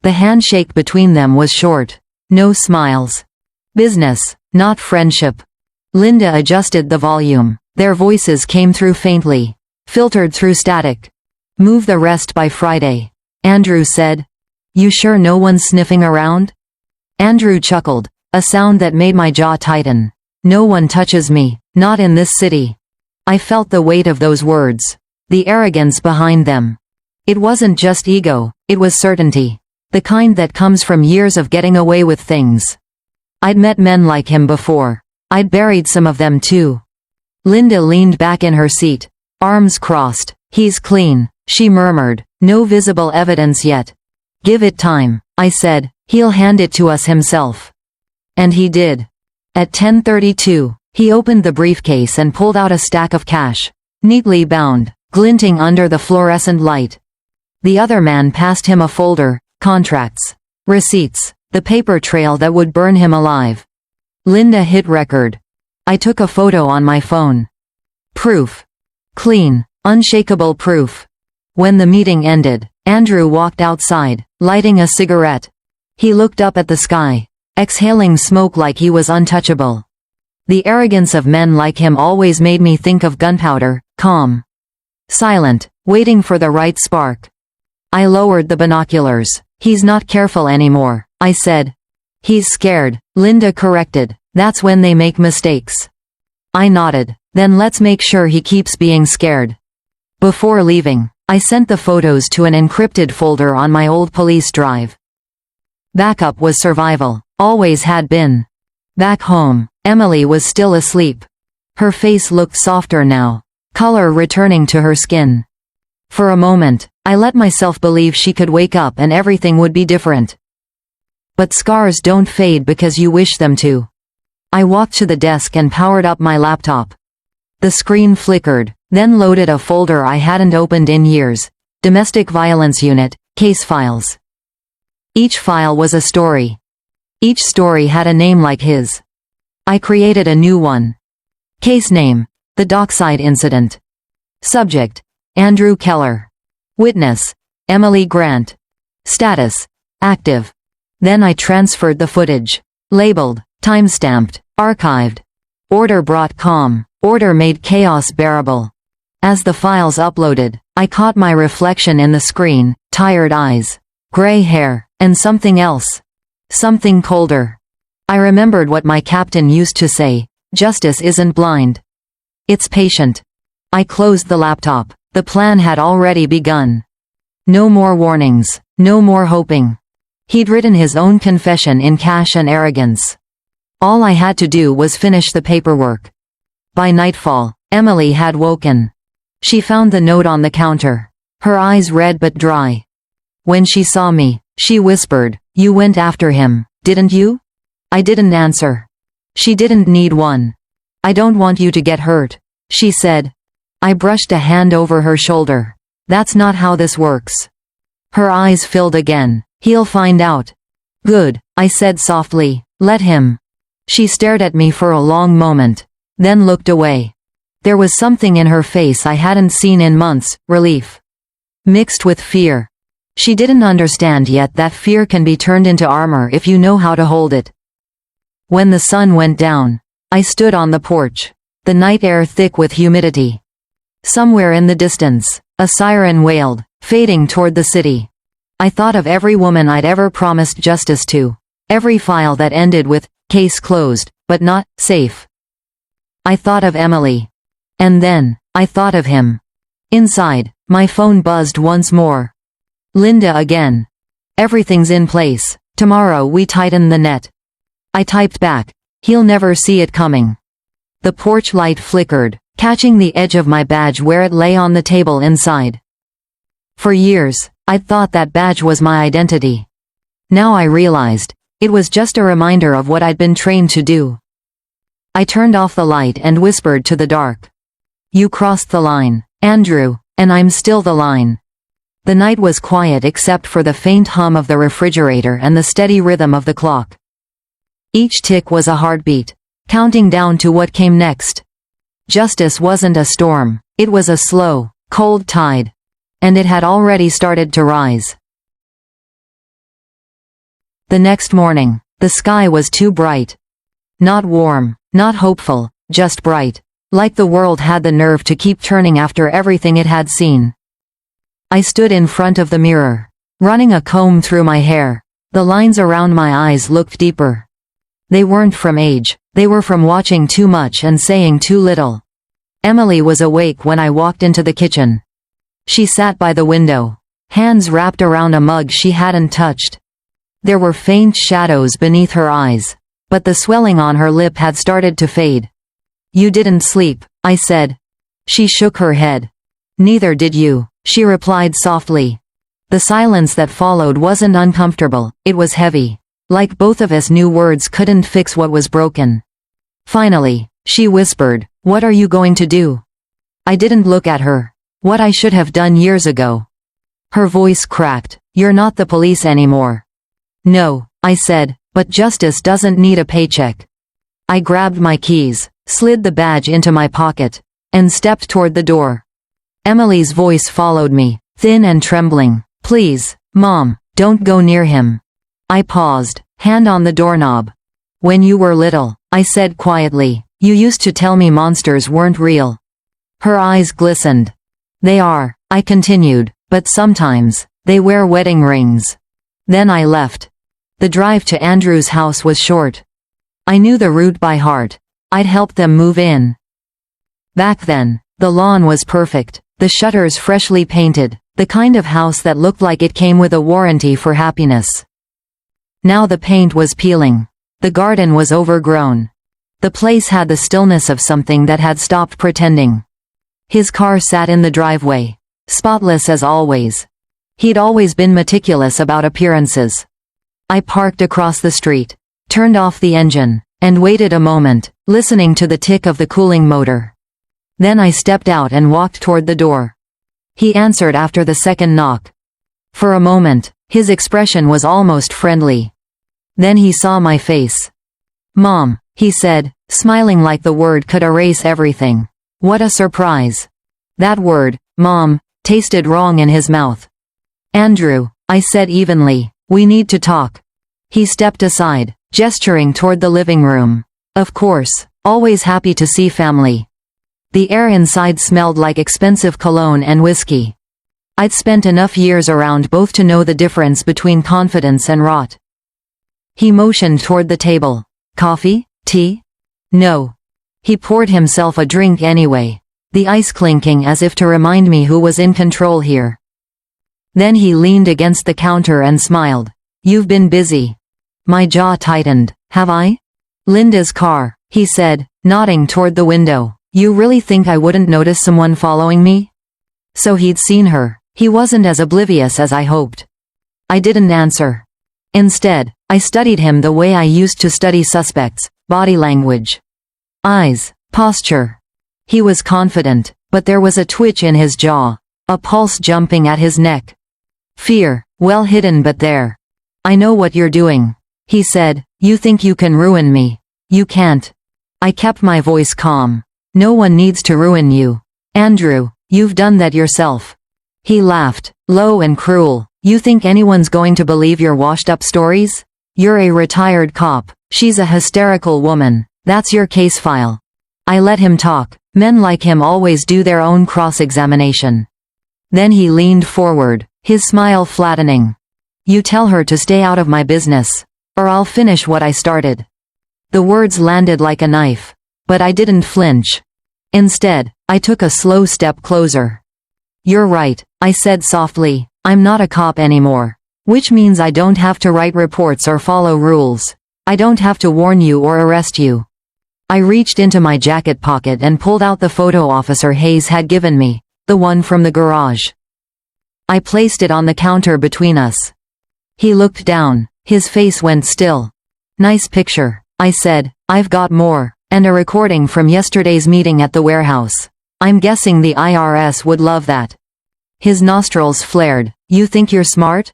The handshake between them was short. No smiles. Business, not friendship. Linda adjusted the volume. Their voices came through faintly, filtered through static. Move the rest by Friday. Andrew said. You sure no one's sniffing around? Andrew chuckled, a sound that made my jaw tighten. No one touches me, not in this city. I felt the weight of those words. The arrogance behind them. It wasn't just ego, it was certainty. The kind that comes from years of getting away with things. I'd met men like him before. I'd buried some of them too. Linda leaned back in her seat, arms crossed. He's clean, she murmured, no visible evidence yet. Give it time, I said, he'll hand it to us himself. And he did. At 10:32, he opened the briefcase and pulled out a stack of cash, neatly bound, glinting under the fluorescent light. The other man passed him a folder, contracts, receipts, the paper trail that would burn him alive. Linda hit record. I took a photo on my phone. Proof. Clean, unshakable proof. When the meeting ended, Andrew walked outside, lighting a cigarette. He looked up at the sky, exhaling smoke like he was untouchable. The arrogance of men like him always made me think of gunpowder, calm, silent, waiting for the right spark. I lowered the binoculars. He's not careful anymore, I said. He's scared, Linda corrected. That's when they make mistakes. I nodded. Then let's make sure he keeps being scared. Before leaving, I sent the photos to an encrypted folder on my old police drive. Backup was survival, always had been. Back home, Emily was still asleep. Her face looked softer now, color returning to her skin. For a moment, I let myself believe she could wake up and everything would be different. But scars don't fade because you wish them to. I walked to the desk and powered up my laptop. The screen flickered, then loaded a folder I hadn't opened in years. Domestic Violence Unit, case files. Each file was a story. Each story had a name like his. I created a new one. Case name, The Dockside Incident. Subject, Andrew Keller. Witness, Emily Grant. Status, active. Then I transferred the footage. Labeled, timestamped, archived. Order brought calm. Order made chaos bearable. As the files uploaded, I caught my reflection in the screen, tired eyes, gray hair, and something else. Something colder. I remembered what my captain used to say, justice isn't blind. It's patient. I closed the laptop. The plan had already begun. No more warnings, no more hoping. He'd written his own confession in cash and arrogance. All I had to do was finish the paperwork. By nightfall, Emily had woken. She found the note on the counter. Her eyes red but dry. When she saw me, she whispered, "You went after him, didn't you?" I didn't answer. She didn't need one. "I don't want you to get hurt," she said. I brushed a hand over her shoulder. "That's not how this works." Her eyes filled again. "He'll find out." "Good," I said softly. "Let him." She stared at me for a long moment, then looked away. There was something in her face I hadn't seen in months, relief, mixed with fear. She didn't understand yet that fear can be turned into armor if you know how to hold it. When the sun went down, I stood on the porch, the night air thick with humidity. Somewhere in the distance, a siren wailed, fading toward the city. I thought of every woman I'd ever promised justice to, every file that ended with, "Case closed, but not safe." I thought of Emily. And then, I thought of him. Inside, my phone buzzed once more. Linda again. "Everything's in place. Tomorrow we tighten the net." I typed back, "He'll never see it coming." The porch light flickered, catching the edge of my badge where it lay on the table inside. For years, I'd thought that badge was my identity. Now I realized, it was just a reminder of what I'd been trained to do. I turned off the light and whispered to the dark. "You crossed the line, Andrew, and I'm still the line." The night was quiet except for the faint hum of the refrigerator and the steady rhythm of the clock. Each tick was a heartbeat, counting down to what came next. Justice wasn't a storm, it was a slow, cold tide. And it had already started to rise. The next morning, the sky was too bright. Not warm, not hopeful, just bright. Like the world had the nerve to keep turning after everything it had seen. I stood in front of the mirror, running a comb through my hair. The lines around my eyes looked deeper. They weren't from age, they were from watching too much and saying too little. Emily was awake when I walked into the kitchen. She sat by the window, hands wrapped around a mug she hadn't touched. There were faint shadows beneath her eyes, but the swelling on her lip had started to fade. "You didn't sleep," I said. She shook her head. "Neither did you," she replied softly. The silence that followed wasn't uncomfortable, it was heavy. Like both of us knew words couldn't fix what was broken. Finally, she whispered, "What are you going to do?" I didn't look at her. What I should have done years ago. Her voice cracked. "You're not the police anymore." "No," I said, "but justice doesn't need a paycheck." I grabbed my keys, slid the badge into my pocket, and stepped toward the door. Emily's voice followed me, thin and trembling. "Please, Mom, don't go near him." I paused, hand on the doorknob. "When you were little," I said quietly, "you used to tell me monsters weren't real." Her eyes glistened. "They are," I continued, "but sometimes, they wear wedding rings." Then I left. The drive to Andrew's house was short. I knew the route by heart. I'd helped them move in. Back then, the lawn was perfect, the shutters freshly painted, the kind of house that looked like it came with a warranty for happiness. Now the paint was peeling. The garden was overgrown. The place had the stillness of something that had stopped pretending. His car sat in the driveway, spotless as always. He'd always been meticulous about appearances. I parked across the street, turned off the engine, and waited a moment, listening to the tick of the cooling motor. Then I stepped out and walked toward the door. He answered after the second knock. For a moment, his expression was almost friendly. Then he saw my face. "Mom," he said, smiling like the word could erase everything. What a surprise. That word, Mom, tasted wrong in his mouth. "Andrew," I said evenly, "we need to talk." He stepped aside, gesturing toward the living room. "Of course, always happy to see family." The air inside smelled like expensive cologne and whiskey. I'd spent enough years around both to know the difference between confidence and rot. He motioned toward the table. "Coffee? Tea?" "No." He poured himself a drink anyway, the ice clinking as if to remind me who was in control here. Then he leaned against the counter and smiled. "You've been busy." My jaw tightened. "Have I?" "Linda's car," he said, nodding toward the window. "You really think I wouldn't notice someone following me?" So he'd seen her. He wasn't as oblivious as I hoped. I didn't answer. Instead, I studied him the way I used to study suspects, body language. Eyes, posture. He was confident, but there was a twitch in his jaw, a pulse jumping at his neck. Fear, well hidden but there. "I know what you're doing," he said. "You think you can ruin me. You can't." I kept my voice calm. "No one needs to ruin you. Andrew, you've done that yourself." He laughed, low and cruel. "You think anyone's going to believe your washed-up stories? You're a retired cop. She's a hysterical woman. That's your case file." I let him talk. Men like him always do their own cross-examination. Then he leaned forward, his smile flattening. "You tell her to stay out of my business, or I'll finish what I started." The words landed like a knife, but I didn't flinch. Instead, I took a slow step closer. "You're right," I said softly. "I'm not a cop anymore. Which means I don't have to write reports or follow rules. I don't have to warn you or arrest you." I reached into my jacket pocket and pulled out the photo Officer Hayes had given me, the one from the garage. I placed it on the counter between us. He looked down, his face went still. "Nice picture," I said. "I've got more, and a recording from yesterday's meeting at the warehouse. I'm guessing the IRS would love that." His nostrils flared. "You think you're smart?"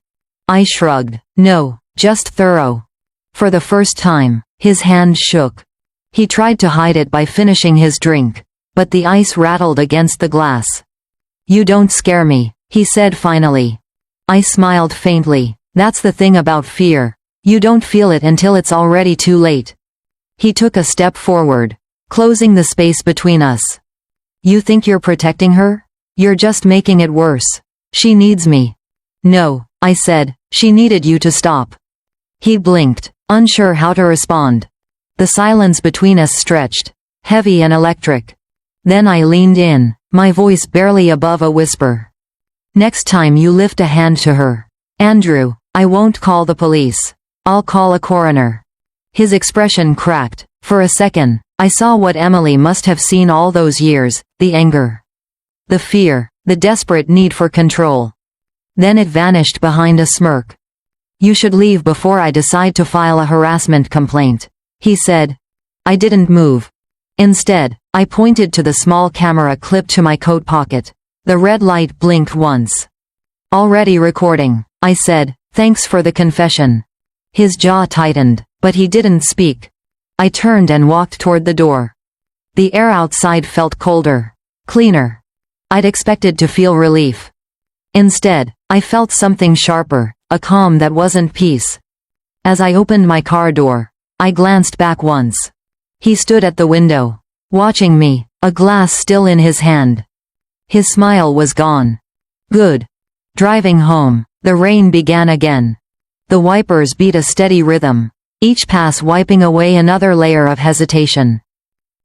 I shrugged. "No, just thorough." For the first time, his hand shook. He tried to hide it by finishing his drink, but the ice rattled against the glass. "You don't scare me," he said finally. I smiled faintly. "That's the thing about fear. You don't feel it until it's already too late. He took a step forward, closing the space between us. You think you're protecting her? You're just making it worse. She needs me. No, I said, she needed you to stop. He blinked, unsure how to respond. The silence between us stretched, heavy and electric. Then I leaned in, my voice barely above a whisper. Next time you lift a hand to her, Andrew, I won't call the police. I'll call a coroner. His expression cracked. For a second, I saw what Emily must have seen all those years, the anger, the fear, the desperate need for control. Then it vanished behind a smirk. You should leave before I decide to file a harassment complaint, he said. I didn't move. Instead, I pointed to the small camera clipped to my coat pocket. The red light blinked once. Already recording, I said, thanks for the confession. His jaw tightened, but he didn't speak. I turned and walked toward the door. The air outside felt colder, cleaner. I'd expected to feel relief. Instead, I felt something sharper, a calm that wasn't peace. As I opened my car door, I glanced back once. He stood at the window, watching me, a glass still in his hand. His smile was gone. Good. Driving home, the rain began again. The wipers beat a steady rhythm, each pass wiping away another layer of hesitation.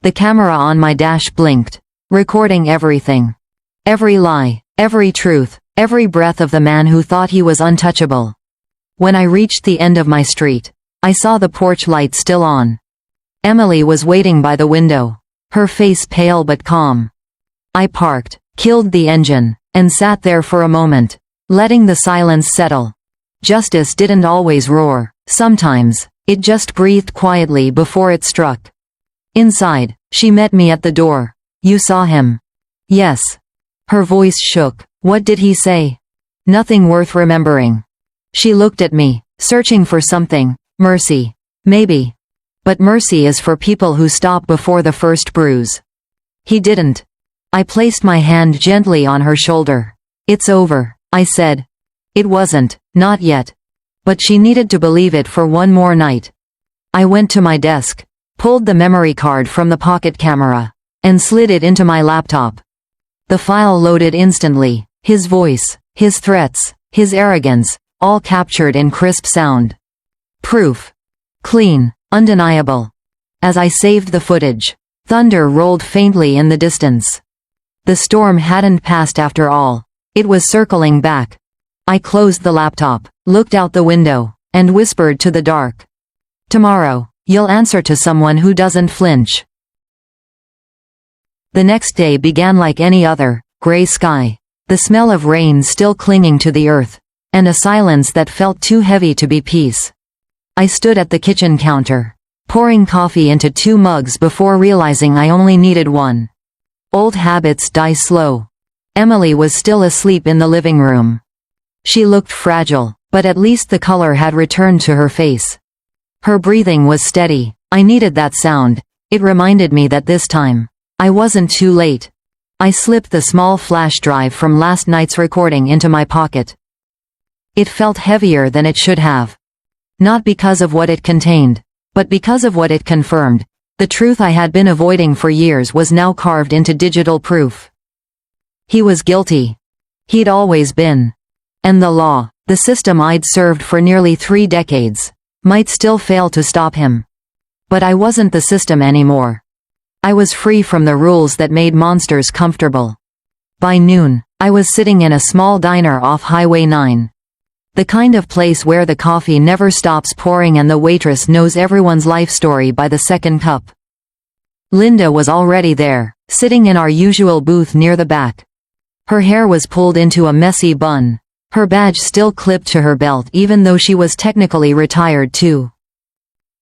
The camera on my dash blinked, recording everything. Every lie, every truth, every breath of the man who thought he was untouchable. When I reached the end of my street, I saw the porch light still on. Emily was waiting by the window, her face pale but calm. I parked, killed the engine, and sat there for a moment, letting the silence settle. Justice didn't always roar. Sometimes, it just breathed quietly before it struck. Inside, she met me at the door. You saw him? Yes. Her voice shook. What did he say? Nothing worth remembering. She looked at me, searching for something. Mercy. Maybe. But mercy is for people who stop before the first bruise. He didn't. I placed my hand gently on her shoulder. It's over, I said. It wasn't, not yet. But she needed to believe it for one more night. I went to my desk, pulled the memory card from the pocket camera, and slid it into my laptop. The file loaded instantly, his voice, his threats, his arrogance, all captured in crisp sound. Proof. Clean, undeniable. As I saved the footage, thunder rolled faintly in the distance. The storm hadn't passed after all. It was circling back. I closed the laptop, looked out the window, and whispered to the dark. Tomorrow, you'll answer to someone who doesn't flinch. The next day began like any other, gray sky, the smell of rain still clinging to the earth, and a silence that felt too heavy to be peace. I stood at the kitchen counter, pouring coffee into 2 mugs before realizing I only needed 1. Old habits die slow. Emily was still asleep in the living room. She looked fragile, but at least the color had returned to her face. Her breathing was steady. I needed that sound. It reminded me that this time, I wasn't too late. I slipped the small flash drive from last night's recording into my pocket. It felt heavier than it should have. Not because of what it contained, but because of what it confirmed. The truth I had been avoiding for years was now carved into digital proof. He was guilty. He'd always been. And the law, the system I'd served for nearly 3 decades, might still fail to stop him. But I wasn't the system anymore. I was free from the rules that made monsters comfortable. By noon, I was sitting in a small diner off Highway 9. The kind of place where the coffee never stops pouring and the waitress knows everyone's life story by the second cup. Linda was already there, sitting in our usual booth near the back. Her hair was pulled into a messy bun. Her badge still clipped to her belt even though she was technically retired too.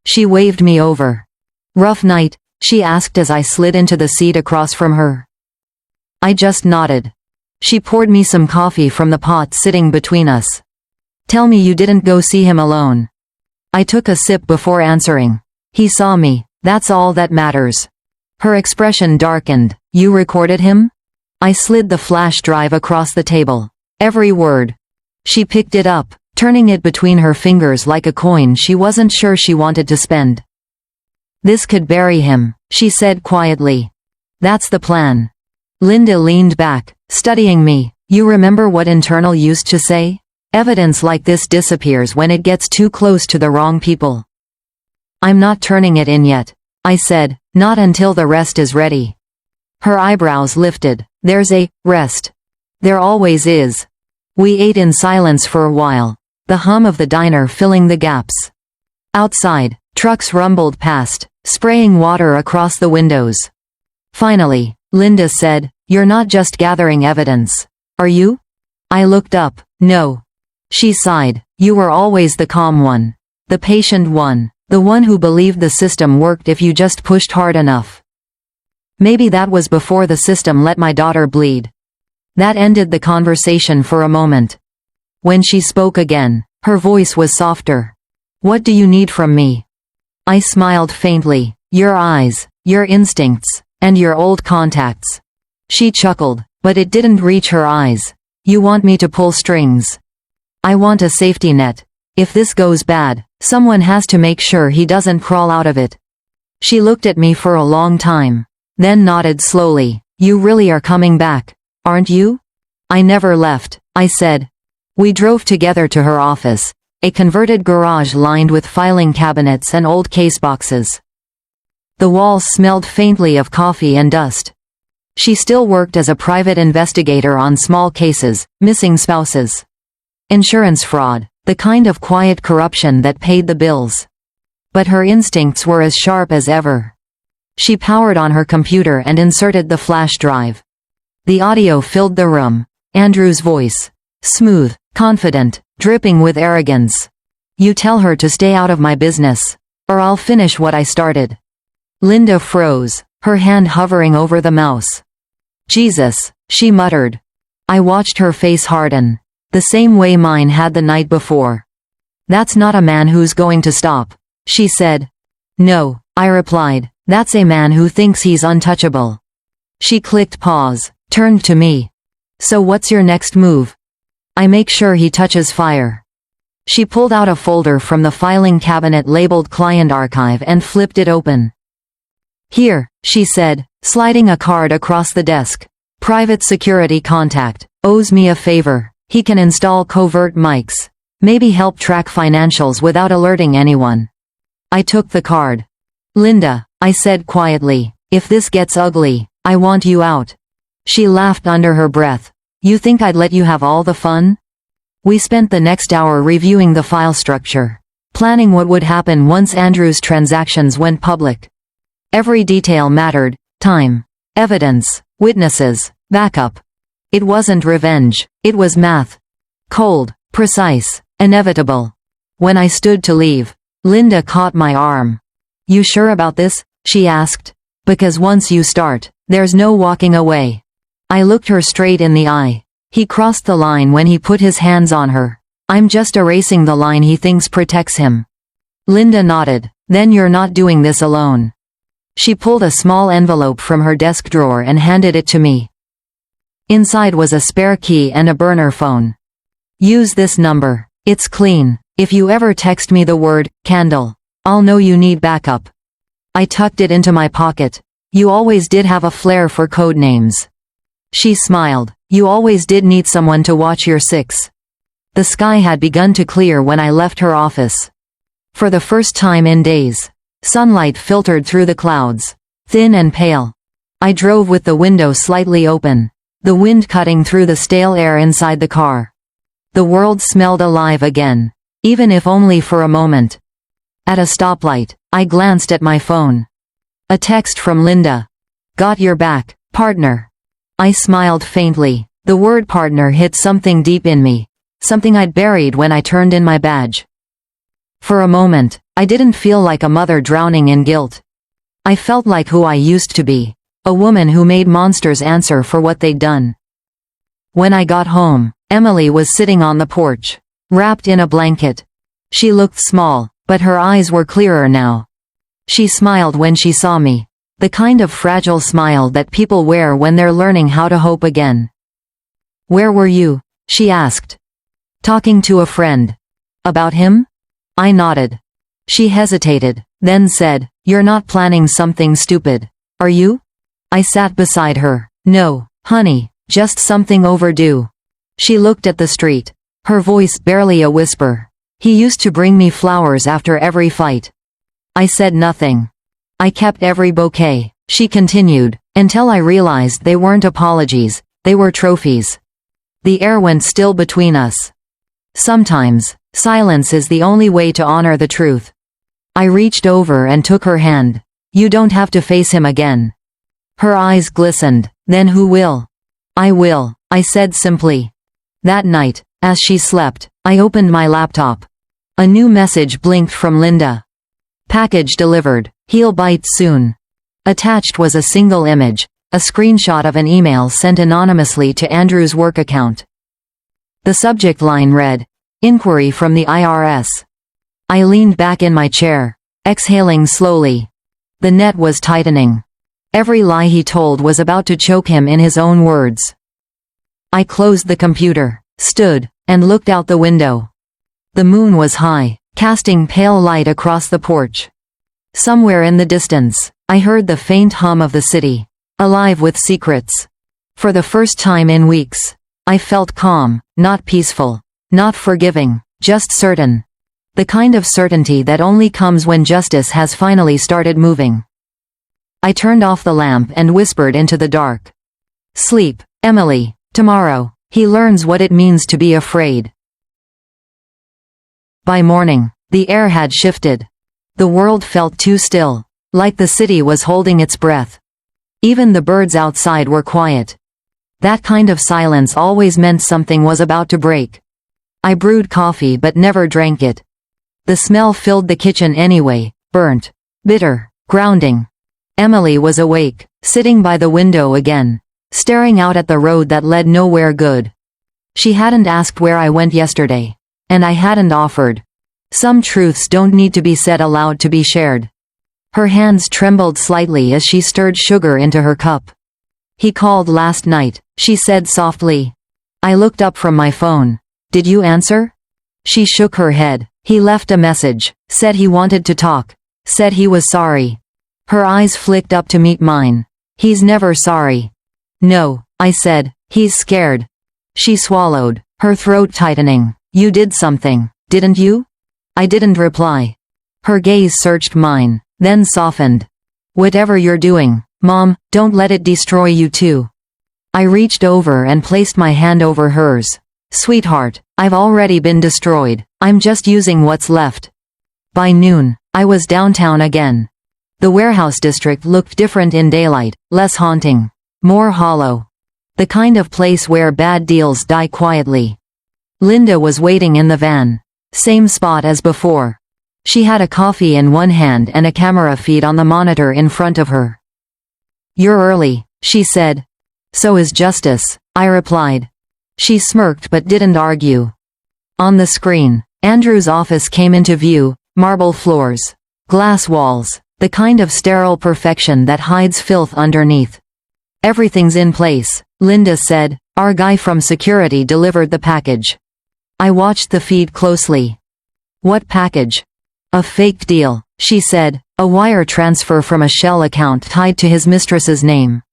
She waved me over. Rough night, she asked as I slid into the seat across from her. I just nodded. She poured me some coffee from the pot sitting between us. Tell me you didn't go see him alone. I took a sip before answering. He saw me, that's all that matters. Her expression darkened. You recorded him? I slid the flash drive across the table. Every word. She picked it up, turning it between her fingers like a coin she wasn't sure she wanted to spend. "This could bury him," she said quietly. "That's the plan." Linda leaned back, studying me. "You remember what Internal used to say? Evidence like this disappears when it gets too close to the wrong people." "I'm not turning it in yet," I said, "not until the rest is ready." Her eyebrows lifted. "There's a rest." "There always is." We ate in silence for a while, the hum of the diner filling the gaps. Outside, trucks rumbled past, spraying water across the windows. Finally, Linda said, "You're not just gathering evidence, are you?" I looked up. "No." She sighed. "You were always the calm one. The patient one. The one who believed the system worked if you just pushed hard enough." Maybe that was before the system let my daughter bleed. That ended the conversation for a moment. When she spoke again, her voice was softer. "What do you need from me?" I smiled faintly. "Your eyes, your instincts, and your old contacts." She chuckled, but it didn't reach her eyes. "You want me to pull strings. I want a safety net. If this goes bad, someone has to make sure he doesn't crawl out of it." She looked at me for a long time, then nodded slowly. "You really are coming back, aren't you?" "I never left," I said. We drove together to her office, a converted garage lined with filing cabinets and old caseboxes. The walls smelled faintly of coffee and dust. She still worked as a private investigator on small cases, missing spouses, insurance fraud, the kind of quiet corruption that paid the bills. But her instincts were as sharp as ever. She powered on her computer and inserted the flash drive. The audio filled the room. Andrew's voice. Smooth, confident, dripping with arrogance. "You tell her to stay out of my business, or I'll finish what I started." Linda froze, her hand hovering over the mouse. "Jesus," she muttered. I watched her face harden, the same way mine had the night before. "That's not a man who's going to stop," she said. "No," I replied, "that's a man who thinks he's untouchable." She clicked pause, turned to me. "So what's your next move?" "I make sure he touches fire." She pulled out a folder from the filing cabinet labeled Client Archive and flipped it open. "Here," she said, sliding a card across the desk. "Private security contact, owes me a favor. He can install covert mics. Maybe help track financials without alerting anyone." I took the card. "Linda," I said quietly, "if this gets ugly, I want you out." She laughed under her breath. "You think I'd let you have all the fun?" We spent the next hour reviewing the file structure, planning what would happen once Andrew's transactions went public. Every detail mattered: time, evidence, witnesses, backup. It wasn't revenge, it was math. Cold, precise, inevitable. When I stood to leave, Linda caught my arm. "You sure about this?" she asked. "Because once you start, there's no walking away." I looked her straight in the eye. He crossed the line when he put his hands on her. I'm just erasing the line he thinks protects him. Linda nodded. "Then you're not doing this alone." She pulled a small envelope from her desk drawer and handed it to me. Inside was a spare key and a burner phone. "Use this number. It's clean. If you ever text me the word candle, I'll know you need backup." I tucked it into my pocket. "You always did have a flair for code names." She smiled. "You always did need someone to watch your six." The sky had begun to clear when I left her office. For the first time in days, sunlight filtered through the clouds, thin and pale. I drove with the window slightly open, the wind cutting through the stale air inside the car. The world smelled alive again, even if only for a moment. At a stoplight, I glanced at my phone. A text from Linda. "Got your back, partner." I smiled faintly. The word partner hit something deep in me, something I'd buried when I turned in my badge. For a moment, I didn't feel like a mother drowning in guilt. I felt like who I used to be, a woman who made monsters answer for what they'd done. When I got home, Emily was sitting on the porch, wrapped in a blanket. She looked small, but her eyes were clearer now. She smiled when she saw me, the kind of fragile smile that people wear when they're learning how to hope again. "Where were you?" she asked. "Talking to a friend." About him? I nodded. She hesitated, then said, "You're not planning something stupid, are you?" I sat beside her. "No, honey, just something overdue." She looked at the street. Her voice barely a whisper. "He used to bring me flowers after every fight." I said nothing. "I kept every bouquet," she continued, "until I realized they weren't apologies, they were trophies." The air went still between us. Sometimes, silence is the only way to honor the truth. I reached over and took her hand. "You don't have to face him again." Her eyes glistened. "Then who will?" "I will," I said simply. That night, as she slept, I opened my laptop. A new message blinked from Linda. "Package delivered. He'll bite soon." Attached was a single image, a screenshot of an email sent anonymously to Andrew's work account. The subject line read, "Inquiry from the IRS." I leaned back in my chair, exhaling slowly. The net was tightening. Every lie he told was about to choke him in his own words. I closed the computer, stood, and looked out the window. The moon was high, casting pale light across the porch. Somewhere in the distance, I heard the faint hum of the city, alive with secrets. For the first time in weeks, I felt calm, not peaceful, not forgiving, just certain. The kind of certainty that only comes when justice has finally started moving. I turned off the lamp and whispered into the dark. "Sleep, Emily. Tomorrow, he learns what it means to be afraid." By morning, the air had shifted. The world felt too still, like the city was holding its breath. Even the birds outside were quiet. That kind of silence always meant something was about to break. I brewed coffee but never drank it. The smell filled the kitchen anyway, burnt, bitter, grounding. Emily was awake, sitting by the window again, staring out at the road that led nowhere good. She hadn't asked where I went yesterday, and I hadn't offered. Some truths don't need to be said aloud to be shared. Her hands trembled slightly as she stirred sugar into her cup. "He called last night," she said softly. I looked up from my phone. "Did you answer?" She shook her head. "He left a message, said he wanted to talk, said he was sorry." Her eyes flicked up to meet mine. "He's never sorry." "No," I said, "he's scared." She swallowed, her throat tightening. "You did something, didn't you?" I didn't reply. Her gaze searched mine, then softened. "Whatever you're doing, Mom, don't let it destroy you too." I reached over and placed my hand over hers. "Sweetheart, I've already been destroyed. I'm just using what's left." By noon, I was downtown again. The warehouse district looked different in daylight, less haunting, more hollow. The kind of place where bad deals die quietly. Linda was waiting in the van. Same spot as before. She had a coffee in one hand and a camera feed on the monitor in front of her. "You're early," she said. "So is Justice," I replied. She smirked but didn't argue. On the screen, Andrew's office came into view, marble floors, glass walls, the kind of sterile perfection that hides filth underneath. "Everything's in place," Linda said. "Our guy from security delivered the package." I watched the feed closely. "What package?" "A fake deal," she said, "a wire transfer from a shell account tied to his mistress's name.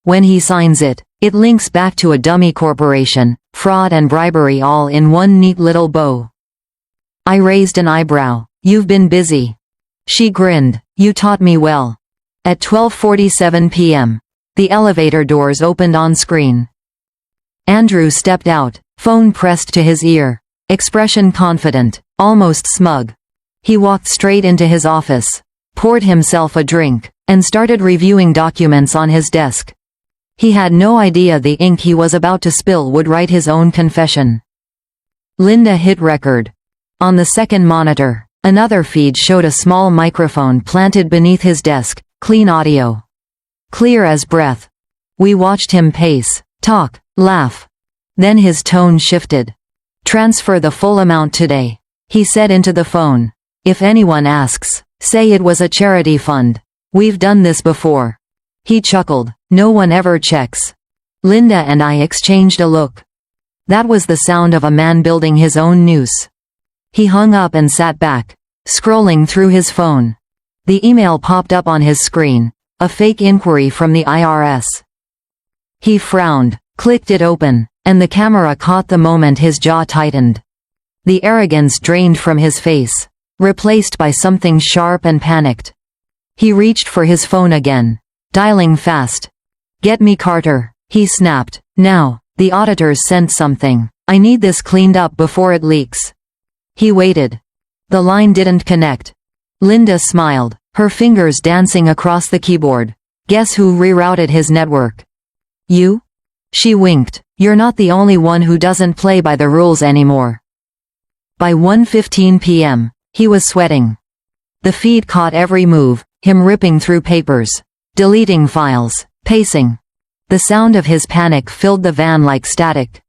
When he signs it, it links back to a dummy corporation, fraud and bribery all in one neat little bow." I raised an eyebrow. "You've been busy." She grinned. "You taught me well." At 12:47 p.m., the elevator doors opened on screen. Andrew stepped out, phone pressed to his ear, expression confident, almost smug. He walked straight into his office, poured himself a drink, and started reviewing documents on his desk. He had no idea the ink he was about to spill would write his own confession. Linda hit record. On the second monitor, another feed showed a small microphone planted beneath his desk, clean audio. Clear as breath. We watched him pace, talk, laugh. Then his tone shifted. "Transfer the full amount today," he said into the phone. "If anyone asks, say it was a charity fund. We've done this before." He chuckled. "No one ever checks." Linda and I exchanged a look. That was the sound of a man building his own noose. He hung up and sat back, scrolling through his phone. The email popped up on his screen, a fake inquiry from the IRS. He frowned, clicked it open, and the camera caught the moment his jaw tightened. The arrogance drained from his face, replaced by something sharp and panicked. He reached for his phone again, dialing fast. "Get me Carter," he snapped. "Now, the auditors sent something. I need this cleaned up before it leaks." He waited. The line didn't connect. Linda smiled, her fingers dancing across the keyboard. "Guess who rerouted his network?" "You?" She winked. "You're not the only one who doesn't play by the rules anymore." By 1:15 p.m., he was sweating. The feed caught every move, him ripping through papers, deleting files, pacing. The sound of his panic filled the van like static.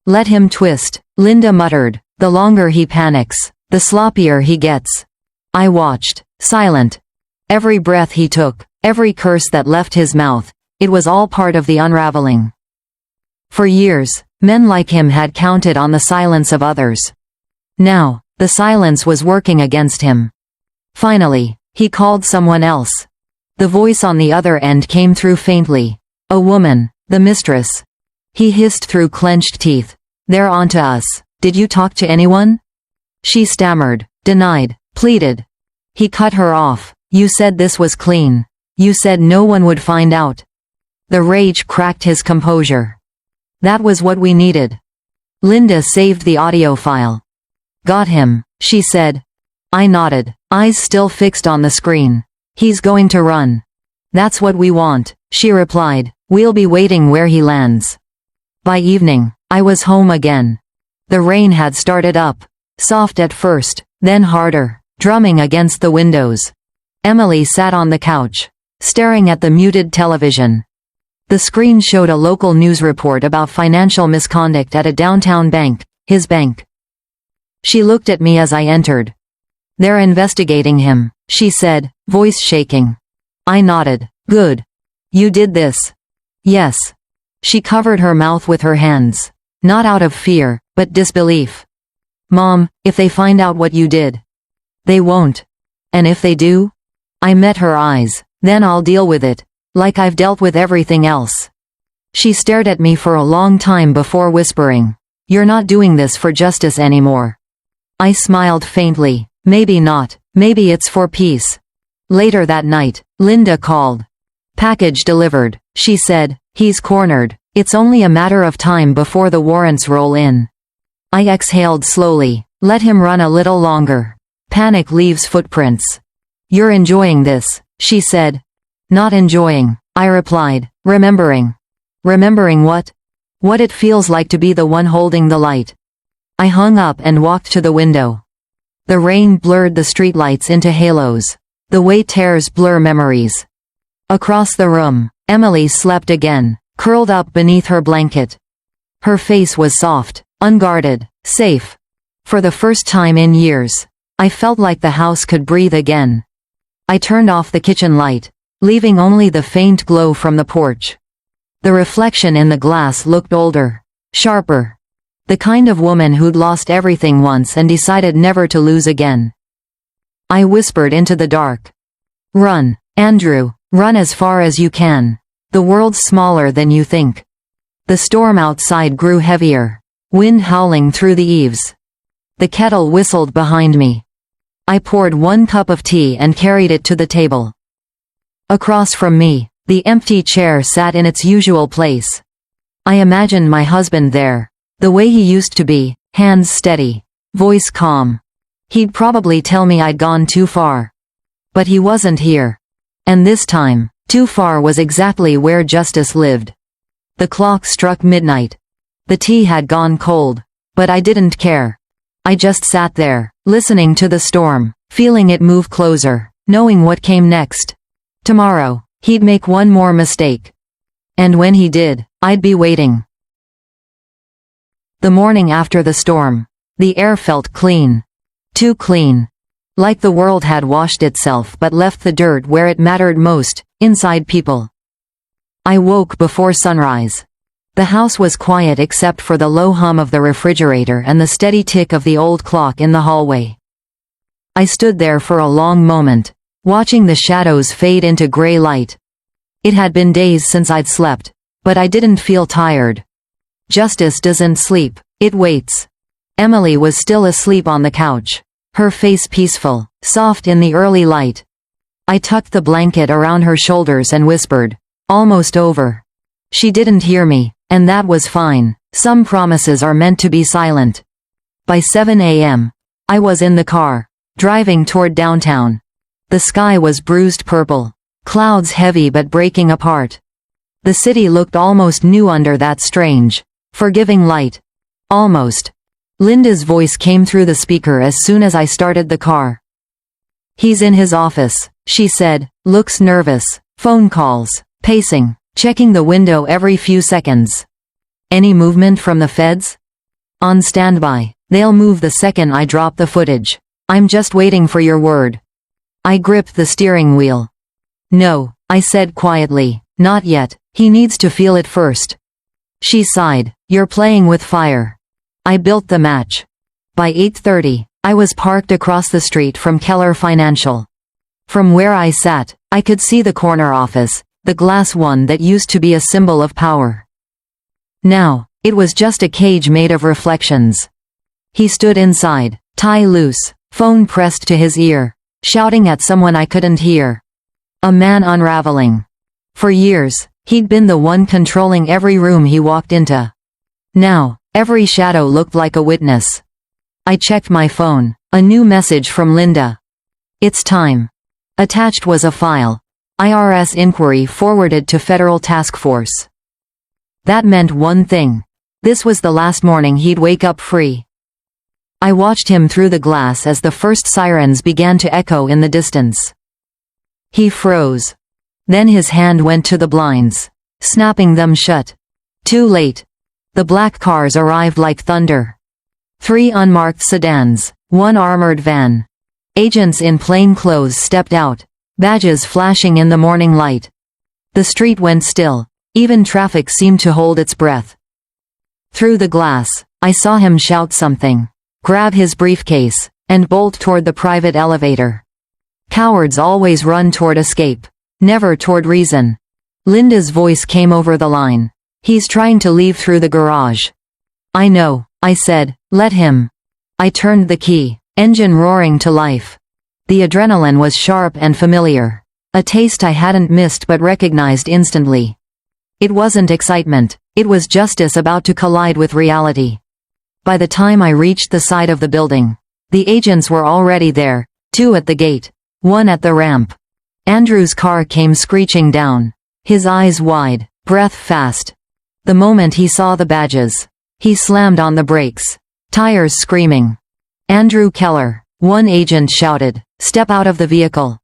"Let him twist," Linda muttered. "The longer he panics, the sloppier he gets." I watched, silent. Every breath he took, every curse that left his mouth, it was all part of the unraveling. For years, men like him had counted on the silence of others. Now, the silence was working against him. Finally, he called someone else. The voice on the other end came through faintly. "A woman, the mistress." He hissed through clenched teeth. "They're onto us. Did you talk to anyone?" She stammered, denied, pleaded. He cut her off. "You said this was clean. You said no one would find out." The rage cracked his composure. "That was what we needed." Linda saved the audio file. "Got him," she said. I nodded, eyes still fixed on the screen. "He's going to run." "That's what we want," she replied. "We'll be waiting where he lands." By evening, I was home again. The rain had started up, soft at first, then harder, drumming against the windows. Emily sat on the couch, staring at the muted television. The screen showed a local news report about financial misconduct at a downtown bank, his bank. She looked at me as I entered. "They're investigating him," she said, voice shaking. I nodded. "Good. You did this?" "Yes." She covered her mouth with her hands. Not out of fear, but disbelief. "Mom, if they find out what you did." "They won't." "And if they do?" I met her eyes. "Then I'll deal with it. Like I've dealt with everything else." She stared at me for a long time before whispering, "You're not doing this for justice anymore." I smiled faintly. "Maybe not. Maybe it's for peace." Later that night, Linda called. "Package delivered," she said. "He's cornered. It's only a matter of time before the warrants roll in." I exhaled slowly. Let him run a little longer. Panic leaves footprints. "You're enjoying this," she said. "Not enjoying," I replied, remembering. "Remembering what?" "What it feels like to be the one holding the light." I hung up and walked to the window. The rain blurred the streetlights into halos. The way tears blur memories. Across the room, Emily slept again, curled up beneath her blanket. Her face was soft, unguarded, safe. For the first time in years, I felt like the house could breathe again. I turned off the kitchen light, leaving only the faint glow from the porch. The reflection in the glass looked older, sharper. The kind of woman who'd lost everything once and decided never to lose again. I whispered into the dark. "Run, Andrew, run as far as you can. The world's smaller than you think." The storm outside grew heavier, wind howling through the eaves. The kettle whistled behind me. I poured 1 cup of tea and carried it to the table. Across from me, the empty chair sat in its usual place. I imagined my husband there, the way he used to be, hands steady, voice calm. He'd probably tell me I'd gone too far. But he wasn't here. And this time, too far was exactly where justice lived. The clock struck midnight. The tea had gone cold, but I didn't care. I just sat there, listening to the storm, feeling it move closer, knowing what came next. Tomorrow, he'd make one more mistake. And when he did, I'd be waiting. The morning after the storm, the air felt clean. Too clean. Like the world had washed itself but left the dirt where it mattered most, inside people. I woke before sunrise. The house was quiet except for the low hum of the refrigerator and the steady tick of the old clock in the hallway. I stood there for a long moment, watching the shadows fade into gray light. It had been days since I'd slept, but I didn't feel tired. Justice doesn't sleep, it waits. Emily was still asleep on the couch, her face peaceful, soft in the early light. I tucked the blanket around her shoulders and whispered, "Almost over." She didn't hear me, and that was fine. Some promises are meant to be silent. By 7 a.m., I was in the car, driving toward downtown. The sky was bruised purple, clouds heavy but breaking apart. The city looked almost new under that strange, forgiving light. Almost. Linda's voice came through the speaker as soon as I started the car. "He's in his office," she said, "looks nervous, phone calls, pacing, checking the window every few seconds." "Any movement from the feds?" "On standby. They'll move the second I drop the footage. I'm just waiting for your word." I gripped the steering wheel. "No," I said quietly, "not yet. He needs to feel it first." She sighed. "You're playing with fire." I built the match. By 8:30, I was parked across the street from Keller Financial. From where I sat, I could see the corner office, the glass one that used to be a symbol of power. Now, it was just a cage made of reflections. He stood inside, tie loose, phone pressed to his ear, shouting at someone I couldn't hear. A man unraveling. For years, he'd been the one controlling every room he walked into. Now, every shadow looked like a witness. I checked my phone. A new message from Linda. "It's time." Attached was a file. IRS inquiry forwarded to Federal Task Force. That meant one thing. This was the last morning he'd wake up free. I watched him through the glass as the first sirens began to echo in the distance. He froze. Then his hand went to the blinds, snapping them shut. Too late. The black cars arrived like thunder. 3 unmarked sedans, 1 armored van. Agents in plain clothes stepped out, badges flashing in the morning light. The street went still, even traffic seemed to hold its breath. Through the glass, I saw him shout something, grab his briefcase, and bolt toward the private elevator. Cowards always run toward escape, never toward reason. Linda's voice came over the line. "He's trying to leave through the garage." "I know," I said, "let him." I turned the key, engine roaring to life. The adrenaline was sharp and familiar. A taste I hadn't missed but recognized instantly. It wasn't excitement, it was justice about to collide with reality. By the time I reached the side of the building, the agents were already there, 2 at the gate, 1 at the ramp. Andrew's car came screeching down, his eyes wide, breath fast. The moment he saw the badges, he slammed on the brakes, tires screaming. "Andrew Keller," one agent shouted, "step out of the vehicle."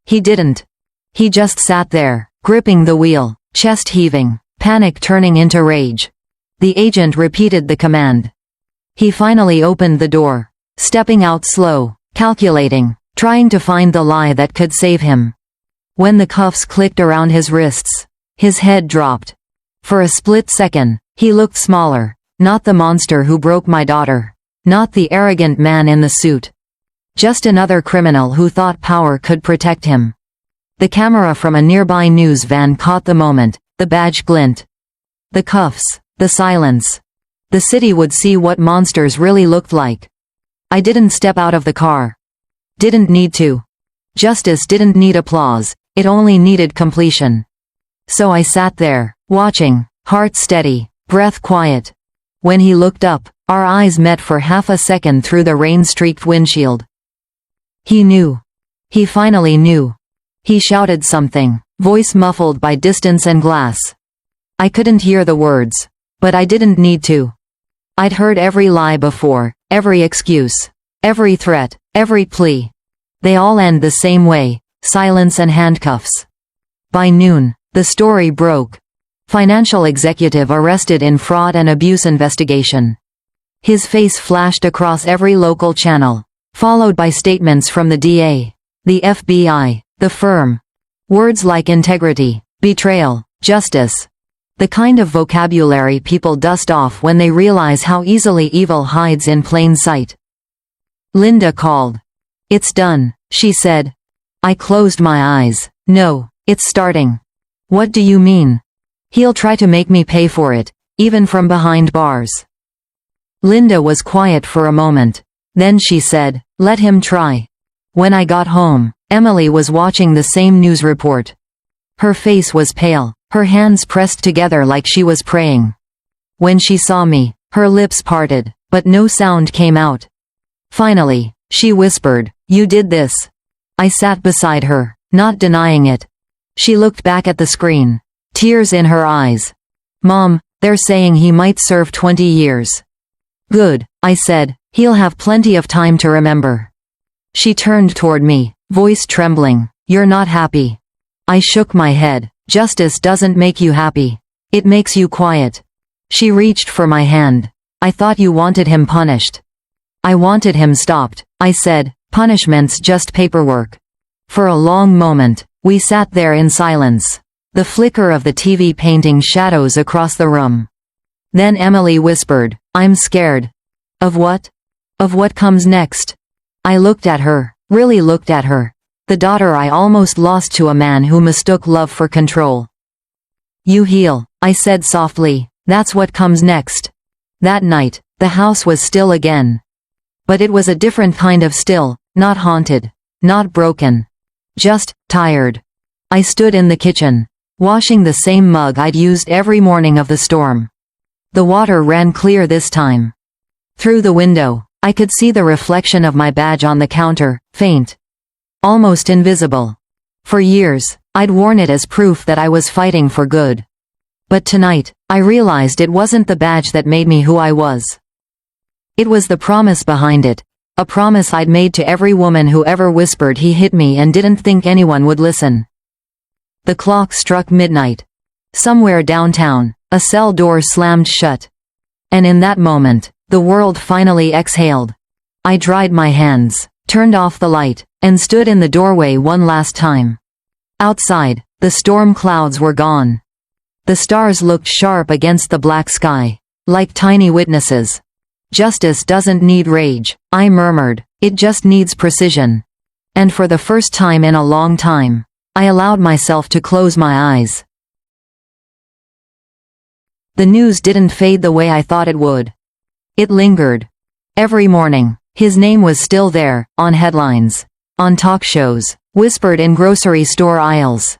He didn't. He just sat there, gripping the wheel, chest heaving, panic turning into rage. The agent repeated the command. He finally opened the door, stepping out slow, calculating, trying to find the lie that could save him. When the cuffs clicked around his wrists, his head dropped. For a split second, he looked smaller, not the monster who broke my daughter, not the arrogant man in the suit. Just another criminal who thought power could protect him. The camera from a nearby news van caught the moment, the badge glint. The cuffs, the silence. The city would see what monsters really looked like. I didn't step out of the car. Didn't need to. Justice didn't need applause, it only needed completion. So I sat there, watching, heart steady, breath quiet. When he looked up, our eyes met for half a second through the rain-streaked windshield. He knew. He finally knew. He shouted something, voice muffled by distance and glass. I couldn't hear the words, but I didn't need to. I'd heard every lie before, every excuse, every threat, every plea. They all end the same way, silence and handcuffs. By noon, the story broke. Financial executive arrested in fraud and abuse investigation. His face flashed across every local channel, followed by statements from the DA, the FBI, the firm. Words like integrity, betrayal, justice. The kind of vocabulary people dust off when they realize how easily evil hides in plain sight. Linda called. "It's done," she said. I closed my eyes. "No, it's starting." "What do you mean?" "He'll try to make me pay for it, even from behind bars." Linda was quiet for a moment. Then she said, "Let him try." When I got home, Emily was watching the same news report. Her face was pale, her hands pressed together like she was praying. When she saw me, her lips parted, but no sound came out. Finally, she whispered, "You did this." I sat beside her, not denying it. She looked back at the screen, tears in her eyes. "Mom, they're saying he might serve 20 years. "Good," I said, "he'll have plenty of time to remember." She turned toward me, voice trembling. "You're not happy." I shook my head. "Justice doesn't make you happy. It makes you quiet." She reached for my hand. "I thought you wanted him punished." "I wanted him stopped," I said. "Punishment's just paperwork." For a long moment, we sat there in silence, the flicker of the TV painting shadows across the room. Then Emily whispered, "I'm scared." "Of what?" "Of what comes next." I looked at her, really looked at her. The daughter I almost lost to a man who mistook love for control. "You heal," I said softly. "That's what comes next." That night, the house was still again. But it was a different kind of still, not haunted, not broken. Just tired. I stood in the kitchen, washing the same mug I'd used every morning of the storm. The water ran clear this time. Through the window, I could see the reflection of my badge on the counter, faint. Almost invisible. For years, I'd worn it as proof that I was fighting for good. But tonight, I realized it wasn't the badge that made me who I was. It was the promise behind it, a promise I'd made to every woman who ever whispered he hit me and didn't think anyone would listen. The clock struck midnight. Somewhere downtown, a cell door slammed shut. And in that moment, the world finally exhaled. I dried my hands, turned off the light, and stood in the doorway one last time. Outside, the storm clouds were gone. The stars looked sharp against the black sky, like tiny witnesses. "Justice doesn't need rage," I murmured, "it just needs precision." And for the first time in a long time, I allowed myself to close my eyes. The news didn't fade the way I thought it would. It lingered. Every morning, his name was still there, on headlines, on talk shows, whispered in grocery store aisles.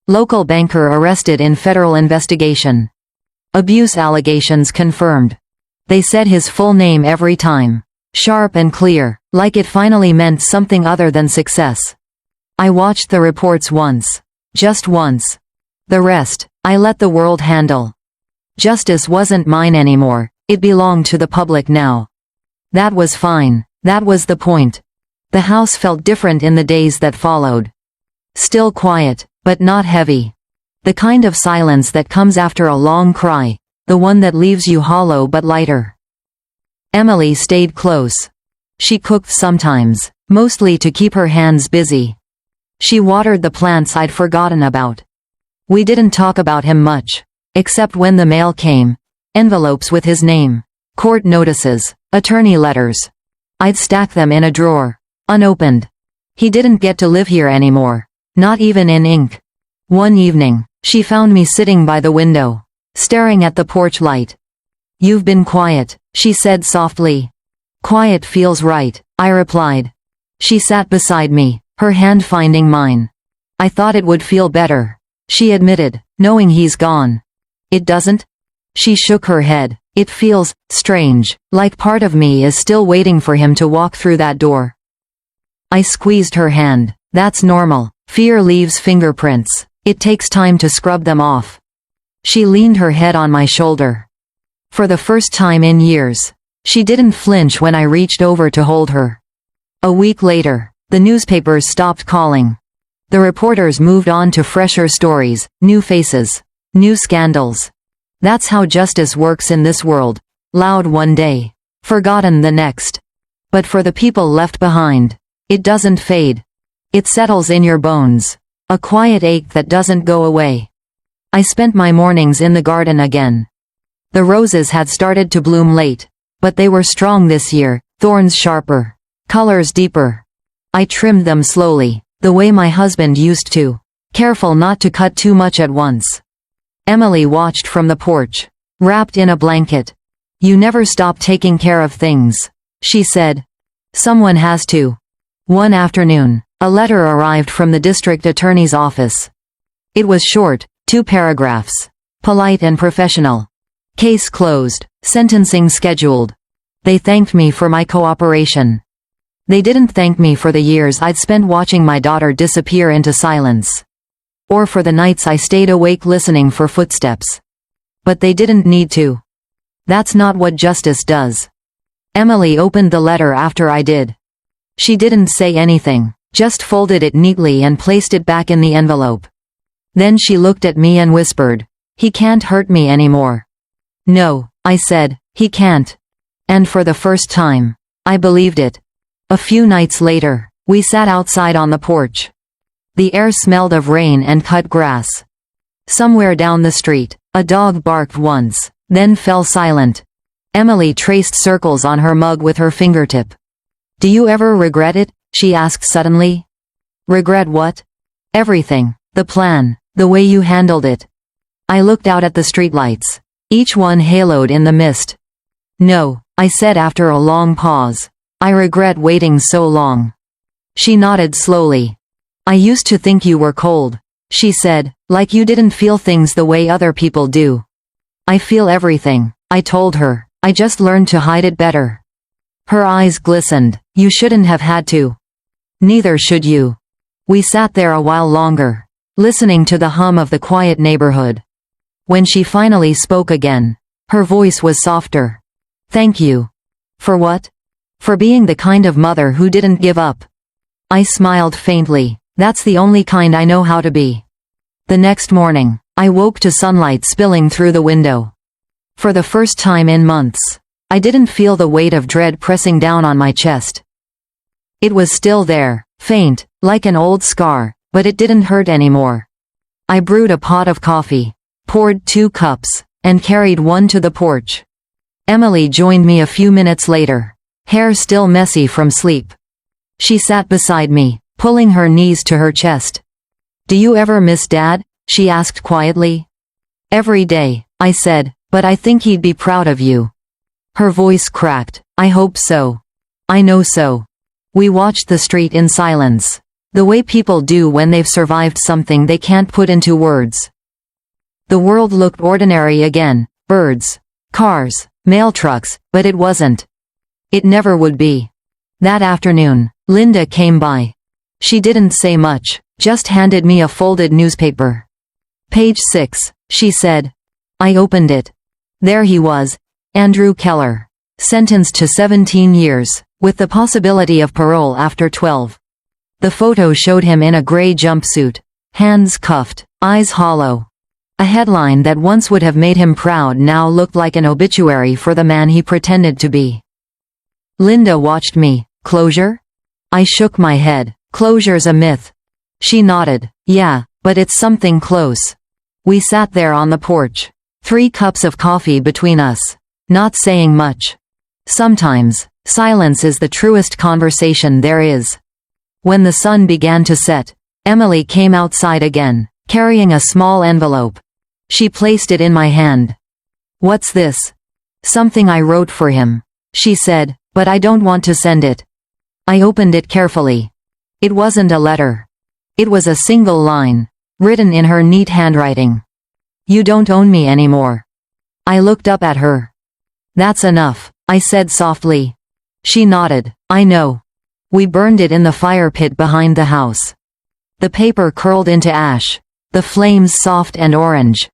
Local banker arrested in federal investigation. Abuse allegations confirmed. They said his full name every time, sharp and clear, like it finally meant something other than success. I watched the reports once. Just once. The rest, I let the world handle. Justice wasn't mine anymore, it belonged to the public now. That was fine, that was the point. The house felt different in the days that followed. Still quiet, but not heavy. The kind of silence that comes after a long cry, the one that leaves you hollow but lighter. Emily stayed close. She cooked sometimes, mostly to keep her hands busy. She watered the plants I'd forgotten about. We didn't talk about him much, except when the mail came. Envelopes with his name, court notices, attorney letters. I'd stack them in a drawer, unopened. He didn't get to live here anymore, not even in ink. One evening, she found me sitting by the window, staring at the porch light. "You've been quiet," she said softly. "Quiet feels right," I replied. She sat beside me, her hand finding mine. "I thought it would feel better," she admitted, "knowing he's gone." "It doesn't?" She shook her head. "It feels strange, like part of me is still waiting for him to walk through that door." I squeezed her hand. "That's normal. Fear leaves fingerprints. It takes time to scrub them off." She leaned her head on my shoulder. For the first time in years, she didn't flinch when I reached over to hold her. A week later, the newspapers stopped calling. The reporters moved on to fresher stories, new faces, new scandals. That's how justice works in this world. Loud one day, forgotten the next. But for the people left behind, it doesn't fade. It settles in your bones. A quiet ache that doesn't go away. I spent my mornings in the garden again. The roses had started to bloom late, but they were strong this year, thorns sharper, colors deeper. I trimmed them slowly, the way my husband used to, careful not to cut too much at once. Emily watched from the porch, wrapped in a blanket. "You never stop taking care of things," she said. "Someone has to." One afternoon, a letter arrived from the district attorney's office. It was short, 2 paragraphs. Polite and professional. Case closed. Sentencing scheduled. They thanked me for my cooperation. They didn't thank me for the years I'd spent watching my daughter disappear into silence. Or for the nights I stayed awake listening for footsteps. But they didn't need to. That's not what justice does. Emily opened the letter after I did. She didn't say anything, just folded it neatly and placed it back in the envelope. Then she looked at me and whispered, "He can't hurt me anymore." "No," I said, "he can't." And for the first time, I believed it. A few nights later, we sat outside on the porch. The air smelled of rain and cut grass. Somewhere down the street, a dog barked once, then fell silent. Emily traced circles on her mug with her fingertip. "Do you ever regret it?" she asked suddenly. "Regret what?" "Everything. The plan, the way you handled it." I looked out at the streetlights, each one haloed in the mist. "No," I said after a long pause. "I regret waiting so long." She nodded slowly. "I used to think you were cold," she said, "like you didn't feel things the way other people do." "I feel everything," I told her. "I just learned to hide it better." Her eyes glistened. "You shouldn't have had to." "Neither should you." We sat there a while longer, listening to the hum of the quiet neighborhood. When she finally spoke again, her voice was softer. "Thank you." "For what?" "For being the kind of mother who didn't give up." I smiled faintly. "That's the only kind I know how to be." The next morning, I woke to sunlight spilling through the window. For the first time in months, I didn't feel the weight of dread pressing down on my chest. It was still there, faint, like an old scar, but it didn't hurt anymore. I brewed a pot of coffee, poured 2 cups, and carried one to the porch. Emily joined me a few minutes later, hair still messy from sleep. She sat beside me, pulling her knees to her chest. "Do you ever miss Dad?" she asked quietly. "Every day," I said, "but I think he'd be proud of you." Her voice cracked. "I hope so. I know so." We watched the street in silence, the way people do when they've survived something they can't put into words. The world looked ordinary again, birds, cars, mail trucks, but it wasn't. It never would be. That afternoon, Linda came by. She didn't say much, just handed me a folded newspaper. "Page 6, she said. I opened it. There he was, Andrew Keller, sentenced to 17 years, with the possibility of parole after 12. The photo showed him in a gray jumpsuit, hands cuffed, eyes hollow. A headline that once would have made him proud now looked like an obituary for the man he pretended to be. Linda watched me. "Closure?" I shook my head. "Closure's a myth." She nodded. "Yeah, but it's something close." We sat there on the porch, 3 cups of coffee between us, not saying much. Sometimes, silence is the truest conversation there is. When the sun began to set, Emily came outside again, carrying a small envelope. She placed it in my hand. "What's this?" "Something I wrote for him," she said, "but I don't want to send it." I opened it carefully. It wasn't a letter. It was a single line, written in her neat handwriting. "You don't own me anymore." I looked up at her. "That's enough," I said softly. She nodded. "I know." We burned it in the fire pit behind the house. The paper curled into ash, the flames soft and orange.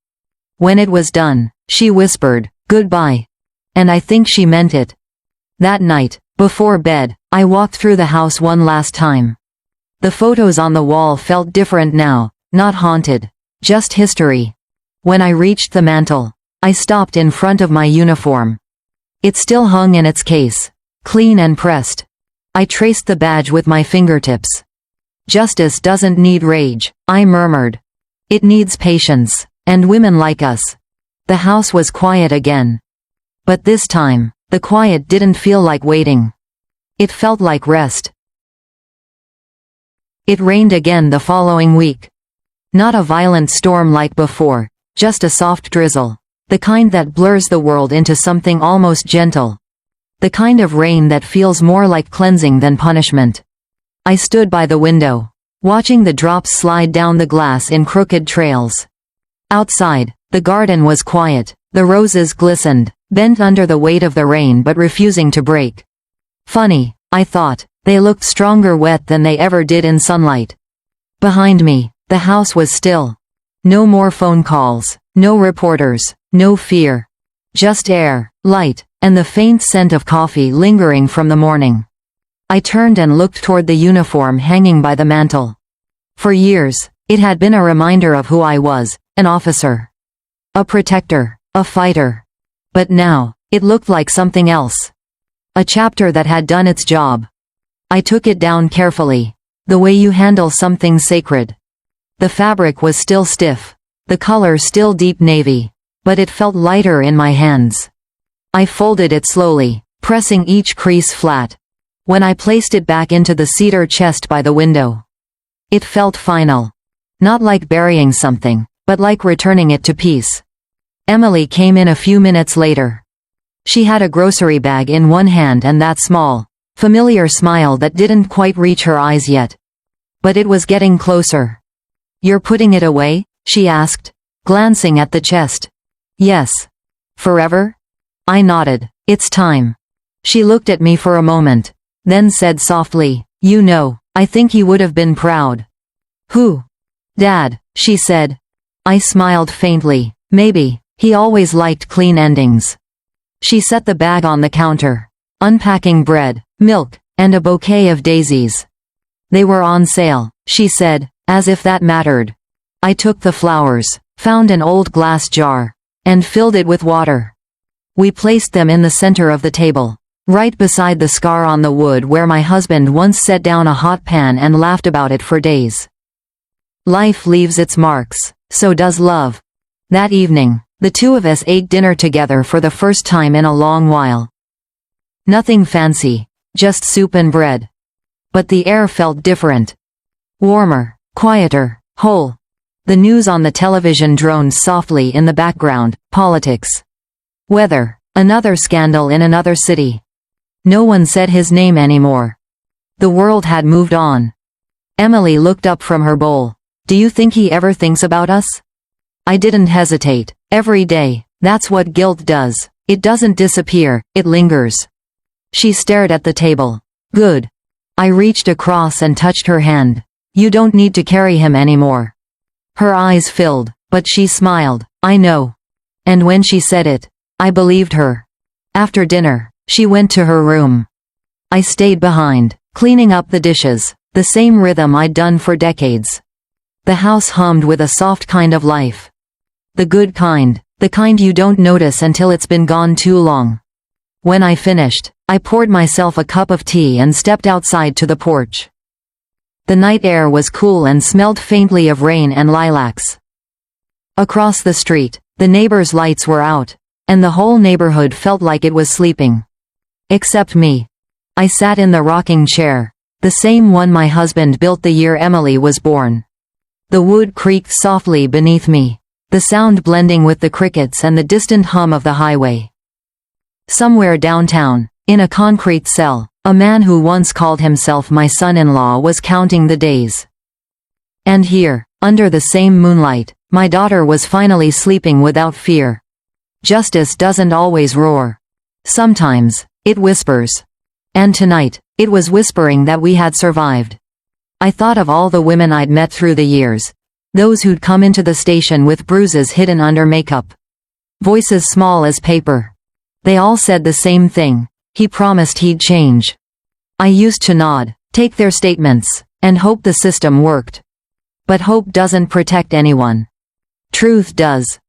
When it was done, she whispered, "Goodbye." And I think she meant it. That night, before bed, I walked through the house one last time. The photos on the wall felt different now, not haunted, just history. When I reached the mantel, I stopped in front of my uniform. It still hung in its case, clean and pressed. I traced the badge with my fingertips. "Justice doesn't need rage," I murmured. "It needs patience." And women like us. The house was quiet again. But this time, the quiet didn't feel like waiting. It felt like rest. It rained again the following week. Not a violent storm like before, just a soft drizzle. The kind that blurs the world into something almost gentle. The kind of rain that feels more like cleansing than punishment. I stood by the window, watching the drops slide down the glass in crooked trails. Outside, the garden was quiet, the roses glistened, bent under the weight of the rain but refusing to break. Funny, I thought, they looked stronger wet than they ever did in sunlight. Behind me, the house was still. No more phone calls, no reporters, no fear. Just air, light, and the faint scent of coffee lingering from the morning. I turned and looked toward the uniform hanging by the mantel. For years, it had been a reminder of who I was, an officer. A protector, a fighter. But now, it looked like something else. A chapter that had done its job. I took it down carefully, the way you handle something sacred. The fabric was still stiff, the color still deep navy, but it felt lighter in my hands. I folded it slowly, pressing each crease flat. When I placed it back into the cedar chest by the window, it felt final. Not like burying something, but like returning it to peace. Emily came in a few minutes later. She had a grocery bag in one hand and that small, familiar smile that didn't quite reach her eyes yet. But it was getting closer. "You're putting it away?" she asked, glancing at the chest. "Yes. Forever?" I nodded. "It's time." She looked at me for a moment, then said softly, "You know, I think he would have been proud." "Who?" "Dad," she said. I smiled faintly. Maybe, he always liked clean endings. She set the bag on the counter, unpacking bread, milk, and a bouquet of daisies. "They were on sale," she said, as if that mattered. I took the flowers, found an old glass jar, and filled it with water. We placed them in the center of the table, right beside the scar on the wood where my husband once set down a hot pan and laughed about it for days. Life leaves its marks, so does love. That evening, the two of us ate dinner together for the first time in a long while. Nothing fancy, just soup and bread. But the air felt different. Warmer, quieter, whole. The news on the television droned softly in the background, politics. Weather, another scandal in another city. No one said his name anymore. The world had moved on. Emily looked up from her bowl. "Do you think he ever thinks about us?" I didn't hesitate. "Every day, that's what guilt does. It doesn't disappear, it lingers." She stared at the table. "Good." I reached across and touched her hand. "You don't need to carry him anymore." Her eyes filled, but she smiled. "I know." And when she said it, I believed her. After dinner, she went to her room. I stayed behind, cleaning up the dishes, the same rhythm I'd done for decades. The house hummed with a soft kind of life. The good kind, the kind you don't notice until it's been gone too long. When I finished, I poured myself a cup of tea and stepped outside to the porch. The night air was cool and smelled faintly of rain and lilacs. Across the street, the neighbors' lights were out, and the whole neighborhood felt like it was sleeping. Except me. I sat in the rocking chair, the same one my husband built the year Emily was born. The wood creaked softly beneath me, the sound blending with the crickets and the distant hum of the highway. Somewhere downtown, in a concrete cell, a man who once called himself my son-in-law was counting the days. And here, under the same moonlight, my daughter was finally sleeping without fear. Justice doesn't always roar. Sometimes, it whispers. And tonight, it was whispering that we had survived. I thought of all the women I'd met through the years, those who'd come into the station with bruises hidden under makeup. Voices small as paper. They all said the same thing: he promised he'd change. I used to nod, take their statements, and hope the system worked. But hope doesn't protect anyone. Truth does.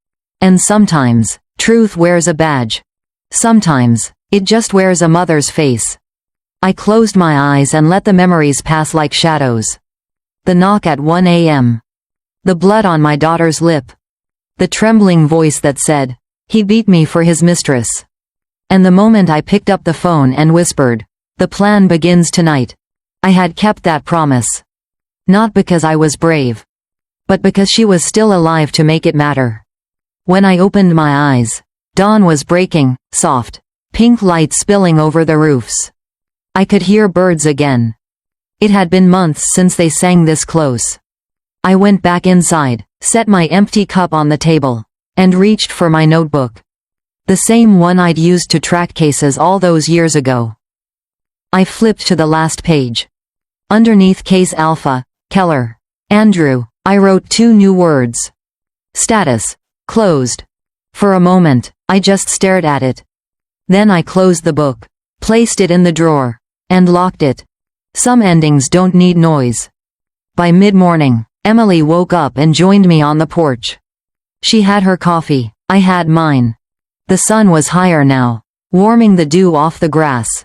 And sometimes, truth wears a badge. Sometimes, it just wears a mother's face. I closed my eyes and let the memories pass like shadows. The knock at 1 a.m. The blood on my daughter's lip. The trembling voice that said, "He beat me for his mistress." And the moment I picked up the phone and whispered, "The plan begins tonight," I had kept that promise. Not because I was brave, but because she was still alive to make it matter. When I opened my eyes, dawn was breaking, soft, pink light spilling over the roofs. I could hear birds again. It had been months since they sang this close. I went back inside, set my empty cup on the table, and reached for my notebook. The same one I'd used to track cases all those years ago. I flipped to the last page. Underneath Case Alpha, Keller, Andrew, I wrote 2 new words. Status, closed. For a moment, I just stared at it. Then I closed the book, placed it in the drawer, and locked it. Some endings don't need noise. By mid-morning, Emily woke up and joined me on the porch. She had her coffee, I had mine. The sun was higher now, warming the dew off the grass.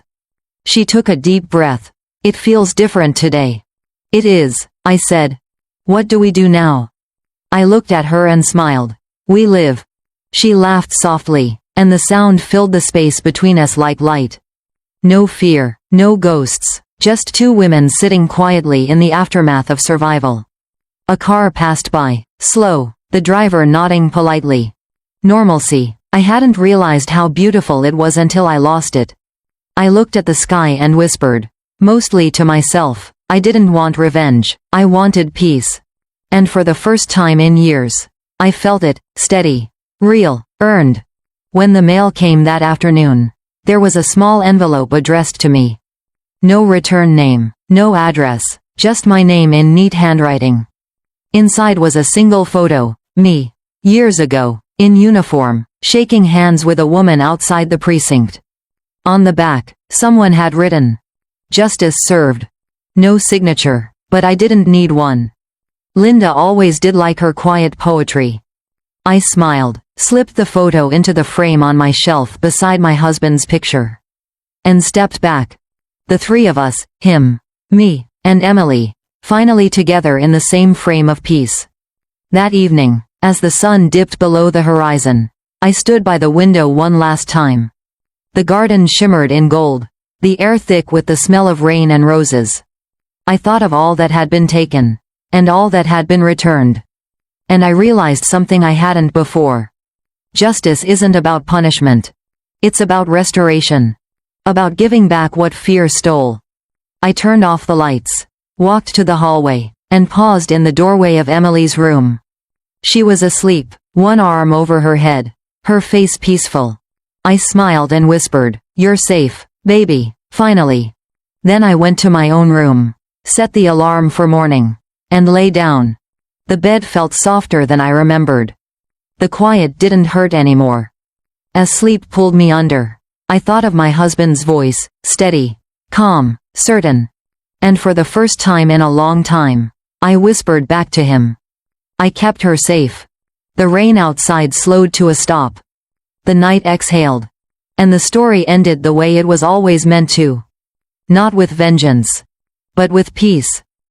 She took a deep breath. "It feels different today." "It is," I said. "What do we do now?" I looked at her and smiled. "We live." She laughed softly, and the sound filled the space between us like light. No fear, no ghosts, just 2 women sitting quietly in the aftermath of survival. A car passed by, slow, the driver nodding politely. Normalcy. I hadn't realized how beautiful it was until I lost it. I looked at the sky and whispered, mostly to myself, I didn't want revenge, I wanted peace. And for the first time in years, I felt it, steady, real, earned. When the mail came that afternoon, there was a small envelope addressed to me. No return name, no address, just my name in neat handwriting. Inside was a single photo, me, years ago, in uniform, shaking hands with a woman outside the precinct. On the back, someone had written, "Justice served." No signature, but I didn't need one. Linda always did like her quiet poetry. I smiled, slipped the photo into the frame on my shelf beside my husband's picture, and stepped back. The 3 of us, him, me, and Emily, finally together in the same frame of peace. That evening, as the sun dipped below the horizon, I stood by the window one last time. The garden shimmered in gold, the air thick with the smell of rain and roses. I thought of all that had been taken, and all that had been returned. And I realized something I hadn't before. Justice isn't about punishment. It's about restoration. About giving back what fear stole. I turned off the lights, walked to the hallway, and paused in the doorway of Emily's room. She was asleep, one arm over her head, her face peaceful. I smiled and whispered, "You're safe, baby, finally." Then I went to my own room, set the alarm for morning, and lay down. The bed felt softer than I remembered. The quiet didn't hurt anymore. As sleep pulled me under, I thought of my husband's voice, steady, calm, certain. And for the first time in a long time, I whispered back to him. I kept her safe. The rain outside slowed to a stop. The night exhaled. And the story ended the way it was always meant to. Not with vengeance, but with peace.